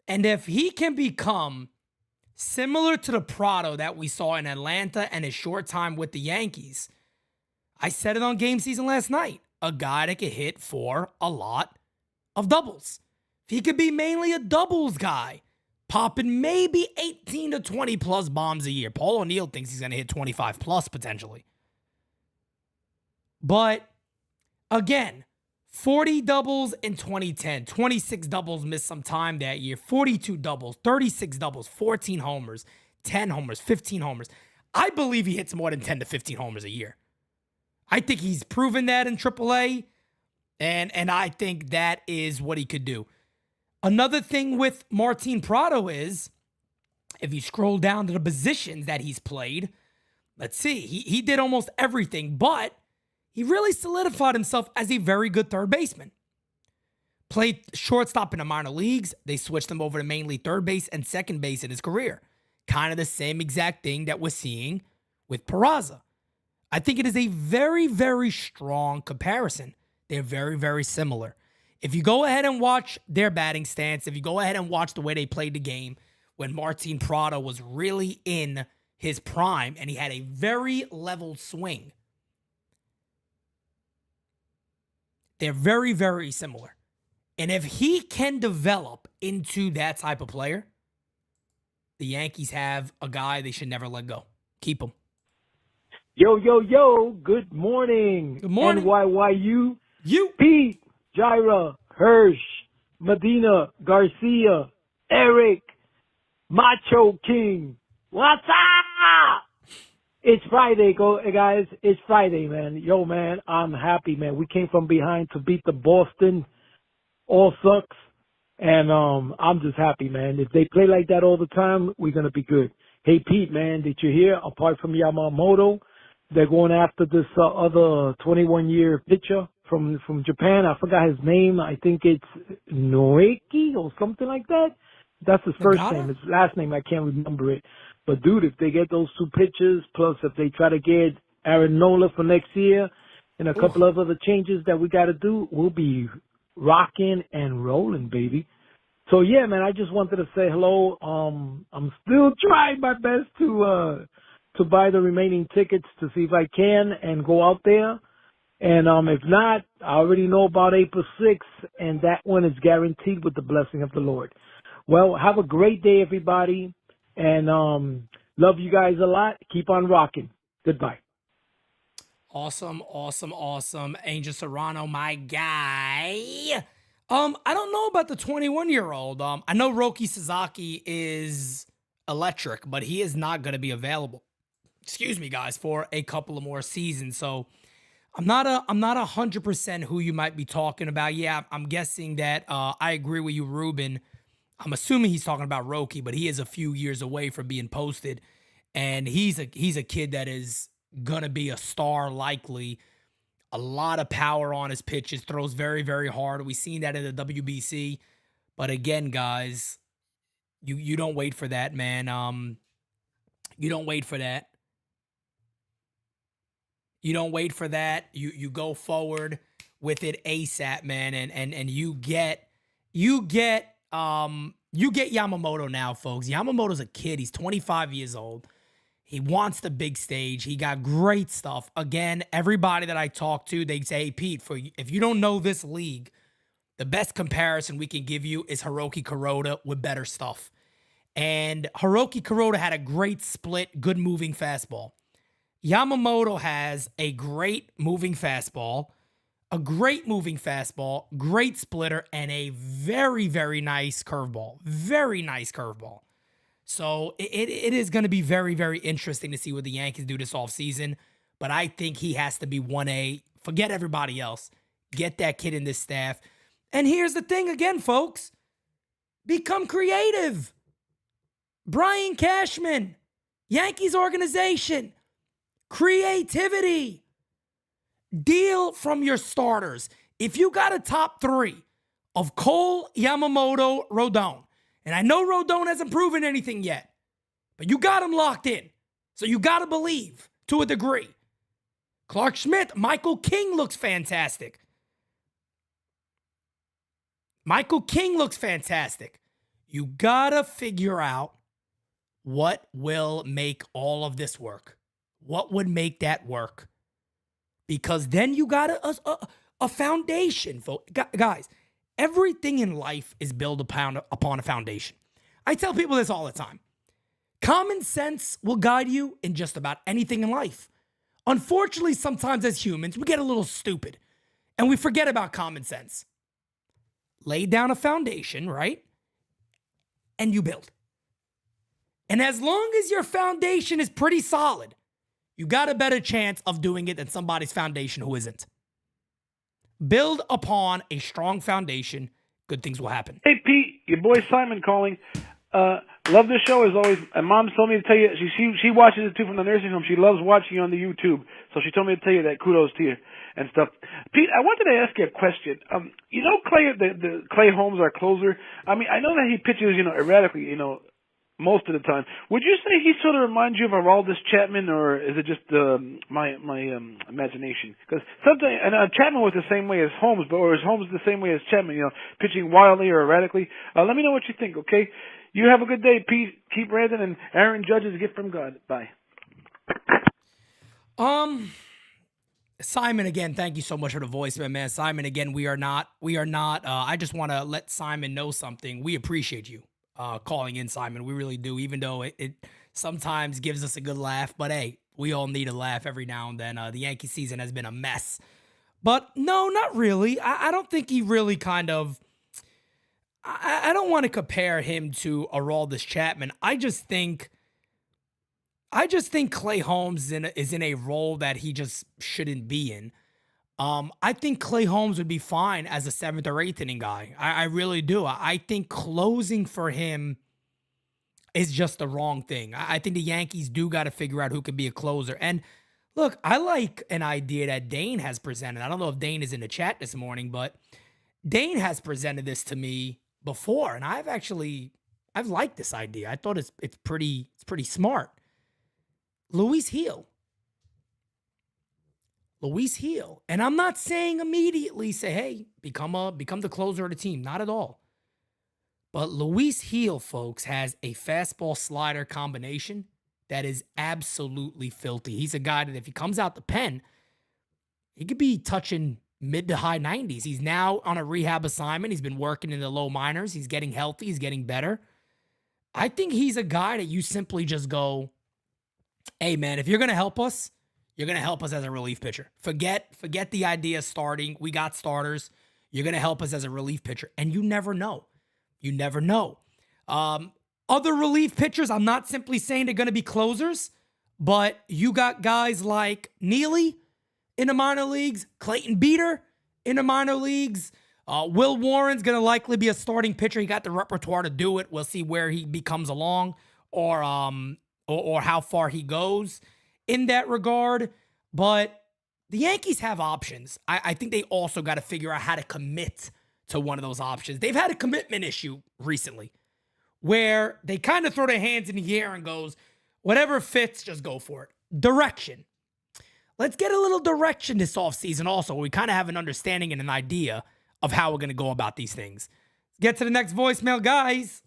And if he can become similar to the Prado that we saw in Atlanta and his short time with the Yankees, I said it on Game Season last night, a guy that could hit for a lot of doubles. If he could be mainly a doubles guy, popping maybe 18 to 20 plus bombs a year. Paul O'Neill thinks he's going to hit 25 plus potentially. But again, 40 doubles in 2010, 26 doubles, missed some time that year, 42 doubles, 36 doubles, 14 homers, 10 homers, 15 homers. I believe he hits more than 10 to 15 homers a year. I think he's proven that in AAA, and I think that is what he could do. Another thing with Martin Prado is, if you scroll down to the positions that he's played, let's see, he did almost everything, but he really solidified himself as a very good third baseman. Played shortstop in the minor leagues. They switched him over to mainly third base and second base in his career. Kind of the same exact thing that we're seeing with Peraza. I think it is a very, very strong comparison. They're very, very similar. If you go ahead and watch their batting stance, if you go ahead and watch the way they played the game when Martin Prado was really in his prime and he had a very level swing, they're very, very similar. And if he can develop into that type of player, the Yankees have a guy they should never let go. Keep him. Yo. Good morning. Good morning. NYYU. You. Pete, Jaira, Hirsch, Medina, Garcia, Eric, Macho King. What's up? It's Friday, guys. It's Friday, man. Yo, man, I'm happy, man. We came from behind to beat the Boston All Sucks. And I'm just happy, man. If they play like that all the time, we're going to be good. Hey, Pete, man, did you hear? Apart from Yamamoto, they're going after this other 21-year pitcher from Japan. I forgot his name. I think it's Noeki or something like that. That's his first name. His last name, I can't remember it. But, dude, if they get those two pitchers, plus if they try to get Aaron Nola for next year and a couple of other changes that we got to do, we'll be rocking and rolling, baby. So yeah, man, I just wanted to say hello. I'm still trying my best to buy the remaining tickets to see if I can and go out there. And if not, I already know about April 6th, and that one is guaranteed with the blessing of the Lord. Well, have a great day, everybody, and love you guys a lot. Keep on rocking. Goodbye. Awesome. Angel Serrano, my guy. I don't know about the 21-year-old. I know Roki Sasaki is electric, but he is not going to be available. Excuse me, guys, for a couple of more seasons. So I'm not 100% who you might be talking about. Yeah, I'm guessing that I agree with you, Ruben. I'm assuming he's talking about Roki, but he is a few years away from being posted, and he's a kid that is gonna be a star likely. A lot of power on his pitches, throws very, very hard. We've seen that in the WBC. But again, guys, you don't wait for that, man. You don't wait for that. You don't wait for that. You go forward with it ASAP, man, and you get Yamamoto now, folks. Yamamoto's a kid. He's 25 years old. He wants the big stage. He got great stuff. Again, everybody that I talk to, they say, hey, Pete, if you don't know this league, the best comparison we can give you is Hiroki Kuroda with better stuff. And Hiroki Kuroda had a great split, good moving fastball. Yamamoto has a great moving fastball, great splitter, and a very, very nice curveball. Very nice curveball. So it is going to be very, very interesting to see what the Yankees do this offseason. But I think he has to be 1A. Forget everybody else. Get that kid in this staff. And here's the thing again, folks. Become creative. Brian Cashman, Yankees organization, creativity. Deal from your starters. If you got a top three of Cole, Yamamoto, Rodon, and I know Rodon hasn't proven anything yet, but you got him locked in. So you got to believe to a degree. Clark Schmidt, Michael King looks fantastic. You got to figure out what will make all of this work. What would make that work? Because then you got a foundation. Guys, everything in life is built upon a foundation. I tell people this all the time. Common sense will guide you in just about anything in life. Unfortunately, sometimes as humans, we get a little stupid and we forget about common sense. Lay down a foundation, right? And you build. And as long as your foundation is pretty solid, you got a better chance of doing it than somebody's foundation who isn't. Build upon a strong foundation. Good things will happen. Hey, Pete, your boy Simon calling. Love this show as always. And Mom told me to tell you, she watches it too from the nursing home. She loves watching you on the YouTube. So she told me to tell you that. Kudos to you and stuff. Pete, I wanted to ask you a question. You know Clay, the Clay Holmes, our closer? I mean, I know that he pitches, erratically, most of the time. Would you say he sort of reminds you of Aroldis Chapman, or is it just my imagination? Because sometimes, and Chapman was the same way as Holmes, or is Holmes the same way as Chapman, pitching wildly or erratically? Let me know what you think, okay? You have a good day, Pete. Keep ranting, and Aaron Judge is a gift from God. Bye. Simon, again, thank you so much for the voicemail, man. Simon, again, we are not, I just want to let Simon know something. We appreciate you calling in, Simon. We really do, even though it sometimes gives us a good laugh. But, hey, we all need a laugh every now and then. The Yankee season has been a mess. But, no, not really. I don't think he really kind of, I don't want to compare him to Aroldis Chapman. I just think Clay Holmes is in a role that he just shouldn't be in. I think Clay Holmes would be fine as a 7th or 8th inning guy. I really do. I think closing for him is just the wrong thing. I think the Yankees do got to figure out who can be a closer. And look, I like an idea that Dane has presented. I don't know if Dane is in the chat this morning, but Dane has presented this to me before, and I've liked this idea. I thought it's pretty smart. Luis Gil. And I'm not saying immediately say, hey, become the closer of the team. Not at all. But Luis Gil, folks, has a fastball slider combination that is absolutely filthy. He's a guy that if he comes out the pen, he could be touching mid to high 90s. He's now on a rehab assignment. He's been working in the low minors. He's getting healthy. He's getting better. I think he's a guy that you simply just go, hey, man, if you're going to help us, you're going to help us as a relief pitcher. Forget the idea of starting. We got starters. You're going to help us as a relief pitcher. And you never know. You never know. Other relief pitchers, I'm not simply saying they're going to be closers, but you got guys like Neely in the minor leagues, Clayton Beater in the minor leagues. Will Warren's going to likely be a starting pitcher. He got the repertoire to do it. We'll see where he becomes along or how far he goes in that regard. But the Yankees have options. I think they also got to figure out how to commit to one of those options. They've had a commitment issue recently where they kind of throw their hands in the air and goes, whatever fits, just go for it. Direction. Let's get a little direction this offseason also. We kind of have an understanding and an idea of how we're going to go about these things. Get to the next voicemail, guys.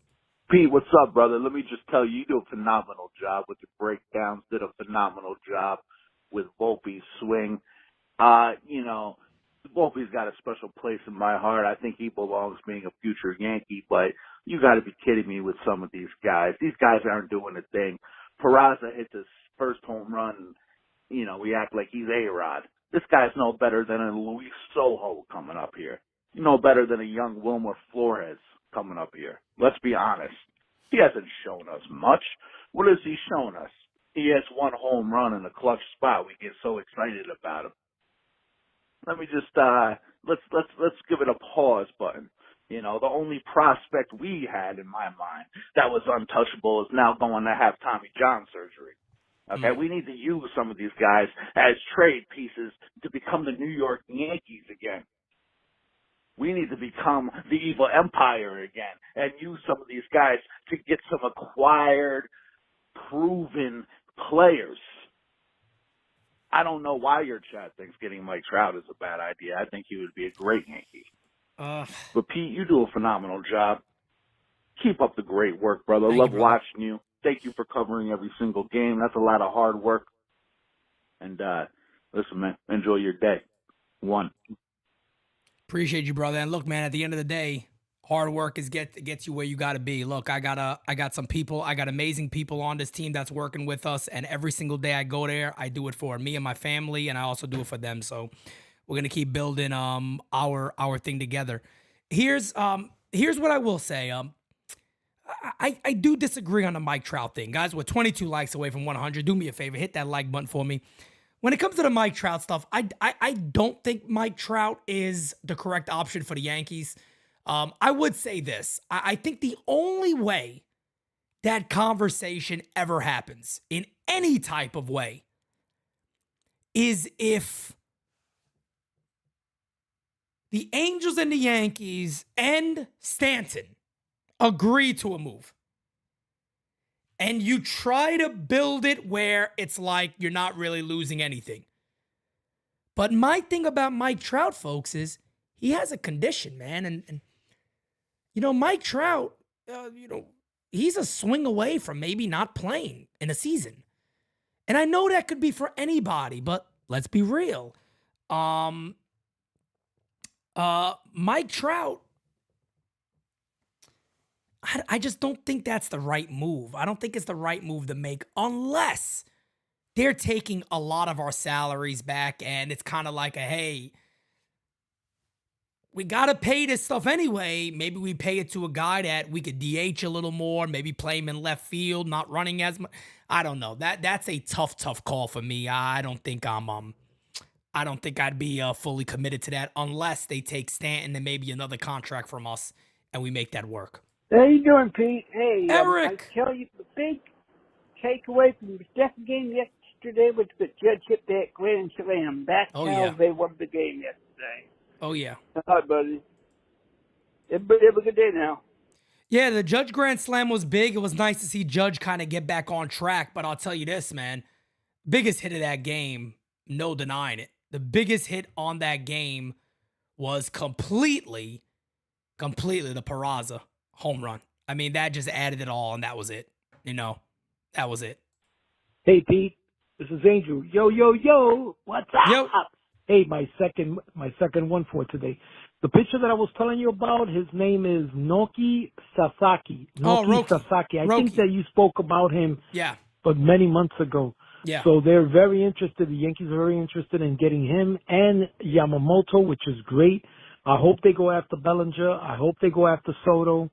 Pete, what's up, brother? Let me just tell you do a phenomenal job with the breakdowns. Did a phenomenal job with Volpe's swing. Volpe's got a special place in my heart. I think he belongs being a future Yankee, but you got to be kidding me with some of these guys. These guys aren't doing a thing. Peraza hits his first home run. We act like he's A-Rod. This guy's no better than a Luis Sojo coming up here. No better than a young Wilmer Flores coming up here. Let's be honest. He hasn't shown us much. What has he shown us? He has one home run in a clutch spot. We get so excited about him. Let me just let's give it a pause button. The only prospect we had in my mind that was untouchable is now going to have Tommy John surgery. Okay, we need to use some of these guys as trade pieces to become the New York Yankees again. We need to become the evil empire again and use some of these guys to get some acquired, proven players. I don't know why your chat thinks getting Mike Trout is a bad idea. I think he would be a great Yankee. But Pete, you do a phenomenal job. Keep up the great work, brother. Love watching you. Thank you for covering every single game. That's a lot of hard work. And listen, man, enjoy your day. One. Appreciate you, brother. And look, man, at the end of the day, hard work gets you where you got to be. Look, I got some people. I got amazing people on this team that's working with us, and every single day I go there, I do it for me and my family, and I also do it for them. So we're gonna keep building our thing together. Here's what I will say. I do disagree on the Mike Trout thing. Guys, we're 22 likes away from 100. Do me a favor, hit that like button for me. When it comes to the Mike Trout stuff, I don't think Mike Trout is the correct option for the Yankees. I would say this. I think the only way that conversation ever happens in any type of way is if the Angels and the Yankees and Stanton agree to a move. And you try to build it where it's like you're not really losing anything. But my thing about Mike Trout, folks, is he has a condition, man. And Mike Trout, he's a swing away from maybe not playing in a season. And I know that could be for anybody, but let's be real. Mike Trout, I just don't think that's the right move. I don't think it's the right move to make unless they're taking a lot of our salaries back and it's kind of like hey, we got to pay this stuff anyway. Maybe we pay it to a guy that we could DH a little more, maybe play him in left field, not running as much. I don't know. That's a tough call for me. I don't think I'd be fully committed to that unless they take Stanton and maybe another contract from us and we make that work. How you doing, Pete? Hey, Eric. I tell you, the big takeaway from the second game yesterday was that Judge hit that grand slam. That's how they won the game yesterday. Oh, yeah. Hi, buddy. Everybody have a good day now. Yeah, the Judge grand slam was big. It was nice to see Judge kind of get back on track. But I'll tell you this, man. Biggest hit of that game, no denying it. The biggest hit on that game was completely the Peraza home run. I mean, that just added it all, and that was it. That was it. Hey, Pete, this is Angel. Yo, what's up? Yo. Hey, my second one for today. The pitcher that I was telling you about, his name is Naoki Sasaki. Sasaki. I think that you spoke about him but many months ago. Yeah. So they're very interested. The Yankees are very interested in getting him and Yamamoto, which is great. I hope they go after Bellinger. I hope they go after Soto,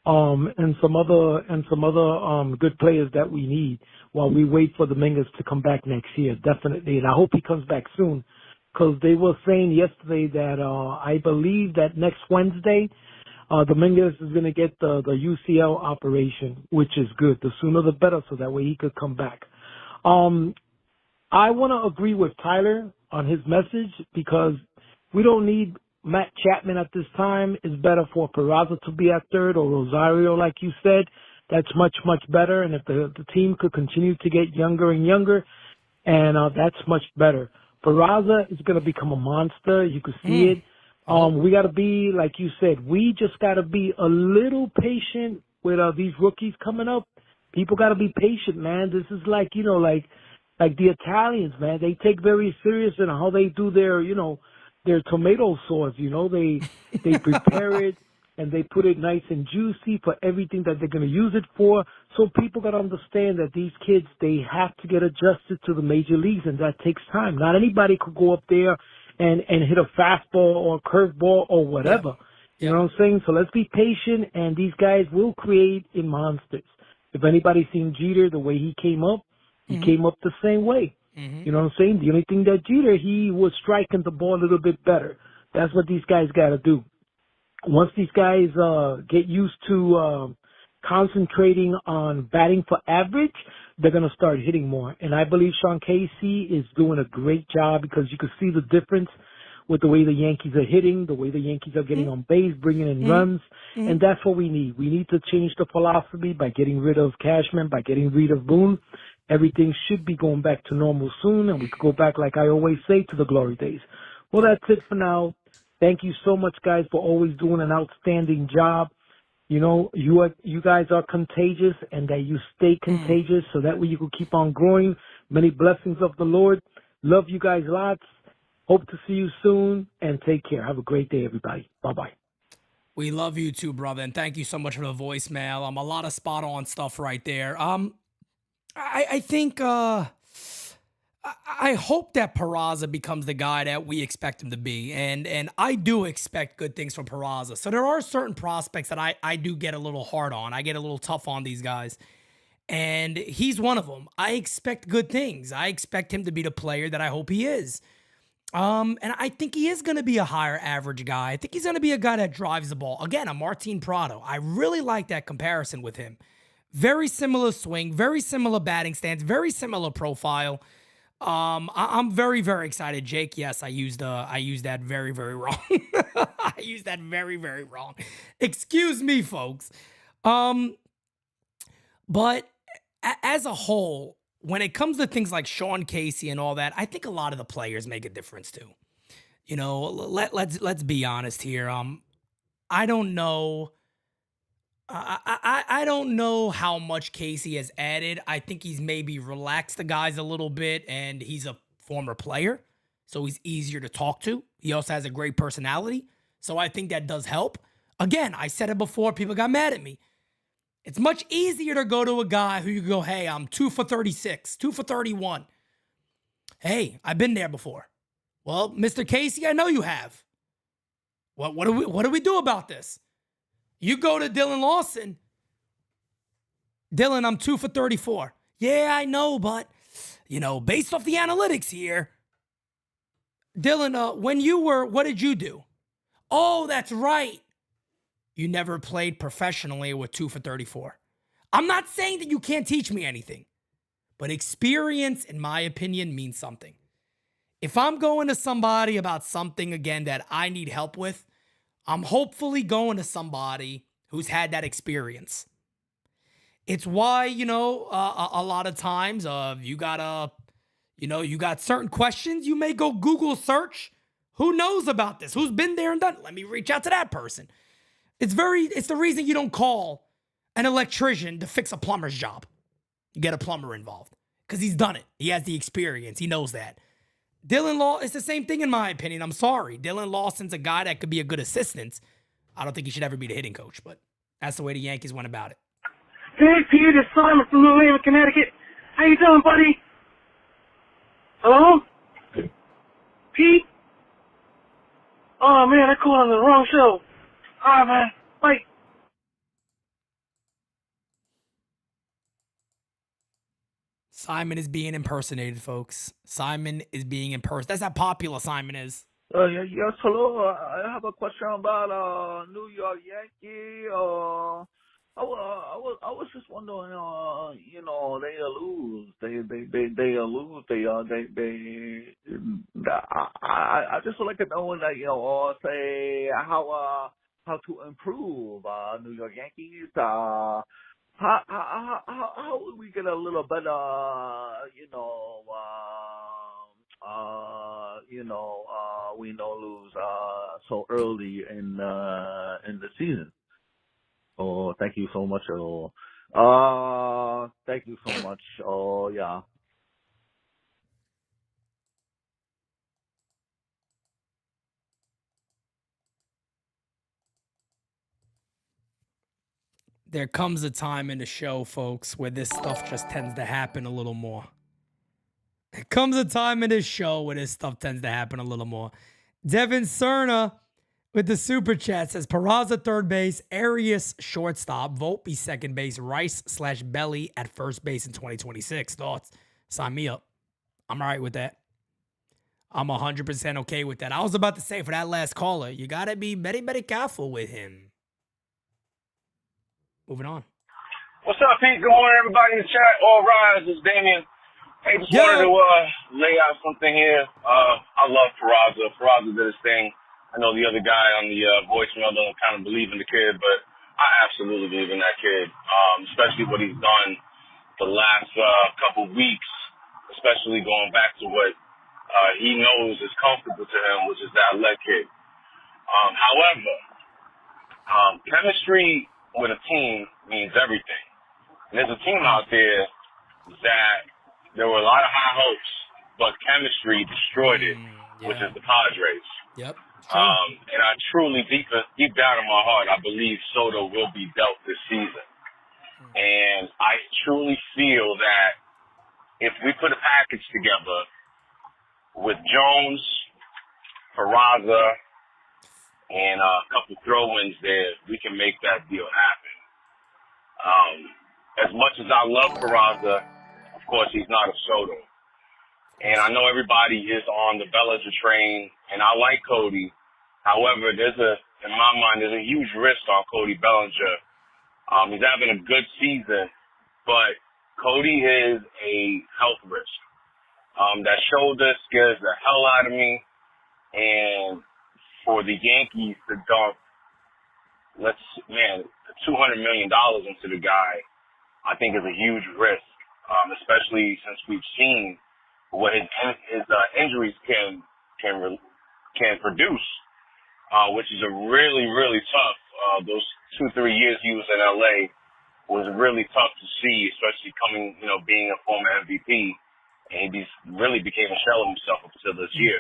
and some other good players that we need while we wait for the Dominguez to come back next year. Definitely, and I hope he comes back soon, because they were saying yesterday that I believe that next Wednesday, Dominguez is going to get the UCL operation, which is good. The sooner the better, so that way he could come back. I want to agree with Tyler on his message, because we don't need Matt Chapman at this time. It's better for Peraza to be at third, or Rosario, like you said. That's much, much better. And if the team could continue to get younger and younger, and that's much better. Peraza is going to become a monster. You can see it. We got to be, like you said, we just got to be a little patient with these rookies coming up. People got to be patient, man. This is like the Italians, man. They take very serious in how they do their tomato sauce. They prepare it and they put it nice and juicy for everything that they're going to use it for. So people got to understand that these kids, they have to get adjusted to the major leagues, and that takes time. Not anybody could go up there and hit a fastball or a curveball or whatever. You know what I'm saying? So let's be patient, and these guys will create in monsters. If anybody's seen Jeter, the way he came up the same way. You know what I'm saying? The only thing that Jeter, he was striking the ball a little bit better. That's what these guys got to do. Once these guys get used to concentrating on batting for average, they're going to start hitting more. And I believe Sean Casey is doing a great job, because you can see the difference with the way the Yankees are hitting, the way the Yankees are getting on base, bringing in runs. And that's what we need. We need to change the philosophy by getting rid of Cashman, by getting rid of Boone. Everything should be going back to normal soon, and we could go back, like I always say, to the glory days. Well, that's it for now. Thank you so much, guys, for always doing an outstanding job. You guys are contagious, and that you stay contagious, so that way you can keep on growing. Many blessings of the Lord. Love you guys lots. Hope to see you soon, and take care. Have a great day, everybody. Bye-bye. We love you too, brother, and thank you so much for the voicemail. A lot of spot-on stuff right there. I think I hope that Peraza becomes the guy that we expect him to be. And I do expect good things from Peraza. So there are certain prospects that I do get a little hard on. I get a little tough on these guys. And he's one of them. I expect good things. I expect him to be the player that I hope he is. And I think he is going to be a higher average guy. I think he's going to be a guy that drives the ball. Again, a Martin Prado. I really like that comparison with him. Very similar swing, very similar batting stance, very similar profile. I'm very, very excited, Jake. Yes, I used that very, very wrong. I used that very, very wrong. Excuse me, folks. But as a whole, when it comes to things like Sean Casey and all that, I think a lot of the players make a difference too. You know, let's be honest here. I don't know. I don't know how much Casey has added. I think he's maybe relaxed the guys a little bit, and he's a former player, so he's easier to talk to. He also has a great personality, so I think that does help. Again, I said it before, people got mad at me. It's much easier to go to a guy who you go, hey, I'm 2 for 36, 2 for 31. Hey, I've been there before. Well, Mr. Casey, I know you have. What do we do about this? You go to Dylan Lawson. Dylan, I'm 2 for 34. Yeah, I know, but, based off the analytics here, Dylan, when you were, what did you do? Oh, that's right. You never played professionally with 2 for 34. I'm not saying that you can't teach me anything, but experience, in my opinion, means something. If I'm going to somebody about something, again, that I need help with, I'm hopefully going to somebody who's had that experience. It's why, a lot of times you got certain questions, you may go Google search. Who knows about this? Who's been there and done it? Let me reach out to that person. It's the reason you don't call an electrician to fix a plumber's job. You get a plumber involved because he's done it. He has the experience. He knows that. Dylan Law, it's the same thing in my opinion. I'm sorry. Dylan Lawson's a guy that could be a good assistant. I don't think he should ever be the hitting coach, but that's the way the Yankees went about it. Hey, Pete, it's Simon from New Haven, Connecticut. How you doing, buddy? Hello? Pete? Oh, man, I called on the wrong show. All right, man. Bye. Simon is being impersonated, folks. Simon is being impersonated. That's how popular Simon is. Yes, hello. I have a question about New York Yankees. I was just wondering, they lose. I just would like to know that, say how to improve New York Yankees. How would we get a little better, we lose so early in the season. Oh, thank you so much. Thank you so much. Oh, yeah. There comes a time in the show, folks, where this stuff just tends to happen a little more. There comes a time in this show where this stuff tends to happen a little more. Devin Cerna with the super chat says, Peraza third base, Arias shortstop, Volpe second base, Rice/Belly at first base in 2026. Thoughts? Sign me up. I'm all right with that. I'm 100% okay with that. I was about to say for that last caller, you got to be very, very careful with him. Moving on. What's up, Pete? Good morning, everybody in the chat. All rise. It's Damien. Hey, just wanted to lay out something here. I love Peraza. Peraza did his thing. I know the other guy on the voicemail don't kind of believe in the kid, but I absolutely believe in that kid, especially what he's done the last couple weeks, especially going back to what he knows is comfortable to him, which is that leg kick. However, chemistry with a team means everything. And there's a team out there that there were a lot of high hopes, but chemistry destroyed it, which is the Padres. Yep. And I truly, deep down in my heart, I believe Soto will be dealt this season. And I truly feel that if we put a package together with Jones, Peraza, and a couple throw-ins there, we can make that deal happen. As much as I love Peraza, of course, he's not a Soto. And I know everybody is on the Bellinger train, and I like Cody. However, in my mind, there's a huge risk on Cody Bellinger. He's having a good season, but Cody is a health risk. That shoulder scares the hell out of me. And for the Yankees to dump, $200 million into the guy, I think is a huge risk, especially since we've seen what his injuries can produce, which is a really, really tough. Those 2-3 years he was in LA was really tough to see, especially coming, being a former MVP, and he really became a shell of himself up until this year.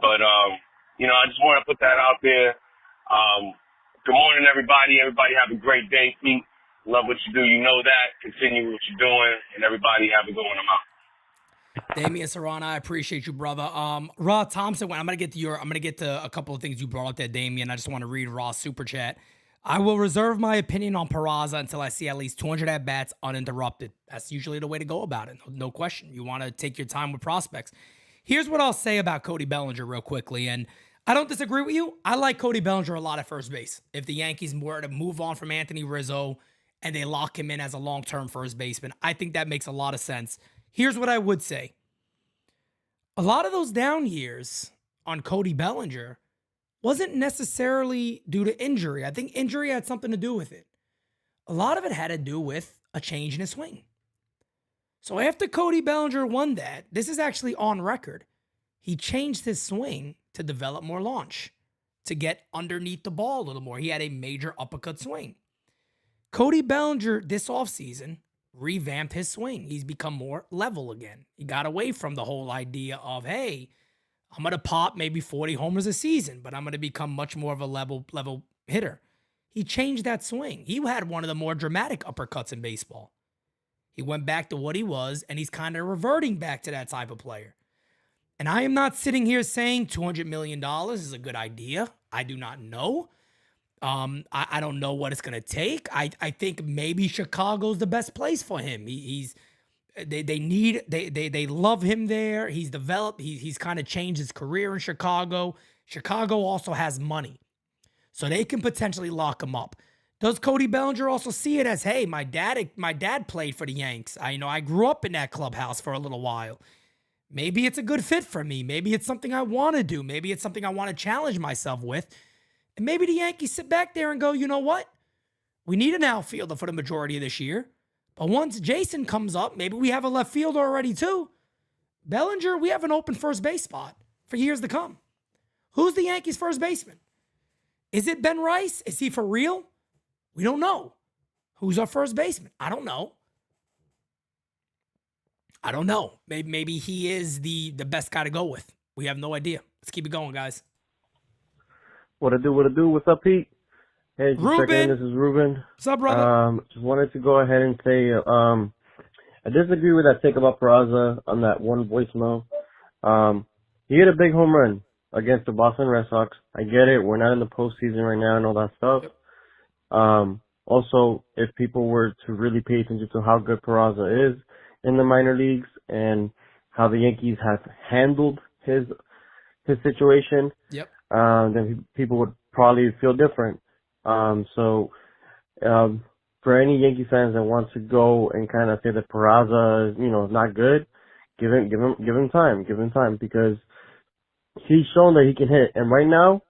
But, I just want to put that out there. Good morning, everybody. Everybody have a great day, Pete. Love what you do. You know that. Continue what you're doing, and everybody have a good one. I'm out. Damian Serrano, I appreciate you, brother. Raw Thompson, I'm gonna get to a couple of things you brought up there, Damian. I just want to read Raw's super chat. I will reserve my opinion on Peraza until I see at least 200 at-bats uninterrupted. That's usually the way to go about it. No question. You want to take your time with prospects. Here's what I'll say about Cody Bellinger real quickly, and I don't disagree with you. I like Cody Bellinger a lot at first base. If the Yankees were to move on from Anthony Rizzo and they lock him in as a long-term first baseman, I think that makes a lot of sense. Here's what I would say. A lot of those down years on Cody Bellinger wasn't necessarily due to injury. I think injury had something to do with it. A lot of it had to do with a change in his swing. So after Cody Bellinger won that, this is actually on record. He changed his swing to develop more launch, to get underneath the ball a little more. He had a major uppercut swing. Cody Bellinger this offseason revamped his swing. He's become more level again. He got away from the whole idea of, hey, I'm going to pop maybe 40 homers a season, but I'm going to become much more of a level hitter. He changed that swing. He had one of the more dramatic uppercuts in baseball. He went back to what he was, and he's kind of reverting back to that type of player. And I am not sitting here saying $200 million is a good idea. I do not know. I don't know what it's going to take. I think maybe Chicago's the best place for him. They love him there. He's developed. He's kind of changed his career in Chicago. Chicago also has money, so they can potentially lock him up. Does Cody Bellinger also see it as, hey, my dad played for the Yanks. I grew up in that clubhouse for a little while. Maybe it's a good fit for me. Maybe it's something I want to do. Maybe it's something I want to challenge myself with. And maybe the Yankees sit back there and go, you know what? We need an outfielder for the majority of this year. But once Jason comes up, maybe we have a left fielder already too. Bellinger, we have an open first base spot for years to come. Who's the Yankees' first baseman? Is it Ben Rice? Is he for real? We don't know. Who's our first baseman? I don't know. Maybe he is the best guy to go with. We have no idea. Let's keep it going, guys. What I do? What's up, Pete? Hey, Ruben. This is Ruben. What's up, brother? Just wanted to go ahead and say, I disagree with that take about Peraza on that one voicemail. He hit a big home run against the Boston Red Sox. I get it. We're not in the postseason right now and all that stuff. Yep. Also, if people were to really pay attention to how good Peraza is in the minor leagues and how the Yankees have handled his situation, yep, then people would probably feel different. For any Yankee fans that want to go and kind of say that Peraza is, not good, give him time because he's shown that he can hit. And right now,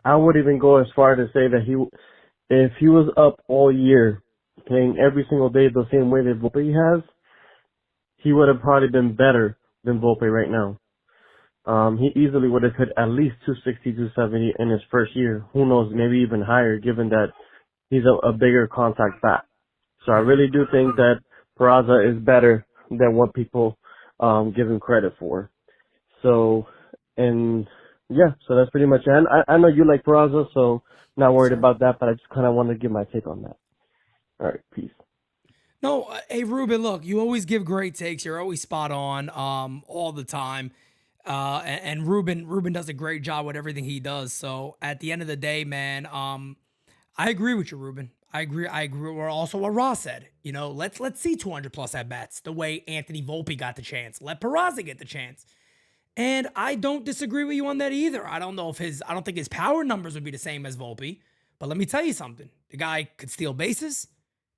I would even go as far to say that if he was up all year playing every single day the same way that Volpe has, he would have probably been better than Volpe right now. He easily would have hit at least 260, 270 in his first year. Who knows, maybe even higher, given that he's a bigger contact bat. So I really do think that Peraza is better than what people give him credit for. So that's pretty much it. And I know you like Peraza, so not worried about that, but I just kind of wanted to give my take on that. All right, peace. No, hey, Ruben, look, you always give great takes. You're always spot on all the time. And Ruben does a great job with everything he does. So at the end of the day, man, I agree with you, Ruben. I agree with also what Ross said. You know, let's see 200 plus at bats the way Anthony Volpe got the chance. Let Peraza get the chance. And I don't disagree with you on that either. I don't think his power numbers would be the same as Volpe. But let me tell you something. The guy could steal bases.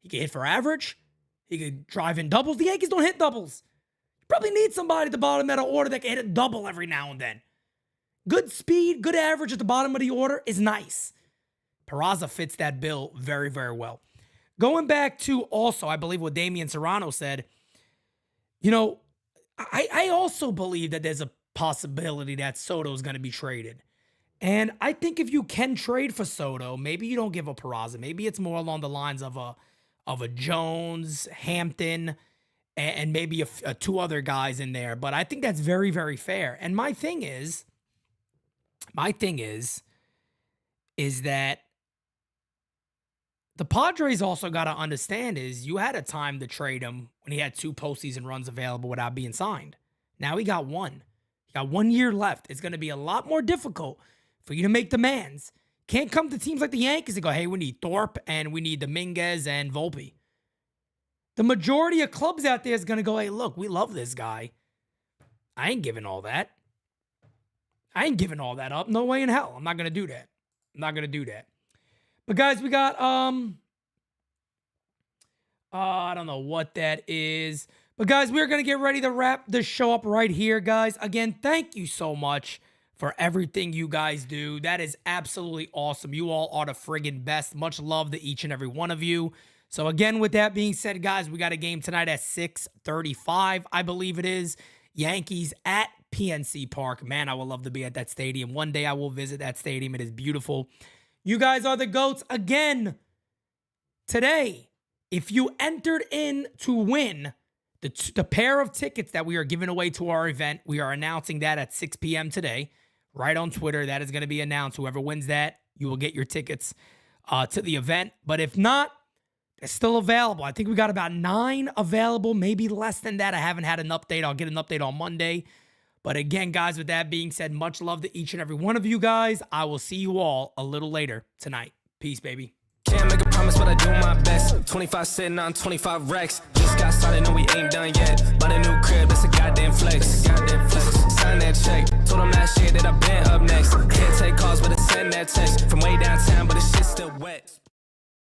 He could hit for average. He could drive in doubles. The Yankees don't hit doubles. You probably need somebody at the bottom of the order that can hit a double every now and then. Good speed, good average at the bottom of the order is nice. Peraza fits that bill very, very well. Going back to also, I believe what Damian Serrano said, you know, I also believe that there's a possibility that Soto is going to be traded. And I think if you can trade for Soto, maybe you don't give up Peraza. Maybe it's more along the lines of a Jones, Hampton, and maybe two other guys in there. But I think that's very, very fair. And my thing is that the Padres also got to understand is you had a time to trade him when he had 2 postseason runs available without being signed. Now he got 1. He got 1 year left. It's going to be a lot more difficult for you to make demands. Can't come to teams like the Yankees and go, hey, we need Thorpe and we need Dominguez and Volpe. The majority of clubs out there is going to go, hey, look, we love this guy. I ain't giving all that. I ain't giving all that up. No way in hell. I'm not going to do that. I'm not going to do that. But guys, we got, I don't know what that is. But guys, we're going to get ready to wrap this show up right here, guys. Again, thank you so much for everything you guys do. That is absolutely awesome. You all are the friggin' best. Much love to each and every one of you. So again, with that being said, guys, we got a game tonight at 6:35, I believe it is. Yankees at PNC Park. Man, I would love to be at that stadium. One day I will visit that stadium. It is beautiful. You guys are the GOATs. Again, today, if you entered in to win the pair of tickets that we are giving away to our event, we are announcing that at 6 p.m. today, right on Twitter. That is going to be announced. Whoever wins that, you will get your tickets to the event. But if not, they're still available. I think we got about 9 available, maybe less than that. I haven't had an update. I'll get an update on Monday. But again, guys, with that being said, much love to each and every one of you guys. I will see you all a little later tonight. Peace, baby. Can't make a promise, but I do my best. 25 sitting on 25 racks. Just got started, no, we ain't done yet. Bought a new crib, that's a goddamn flex. Sign that check. Told them last year that I been up next. Can't take calls, but I send that text. From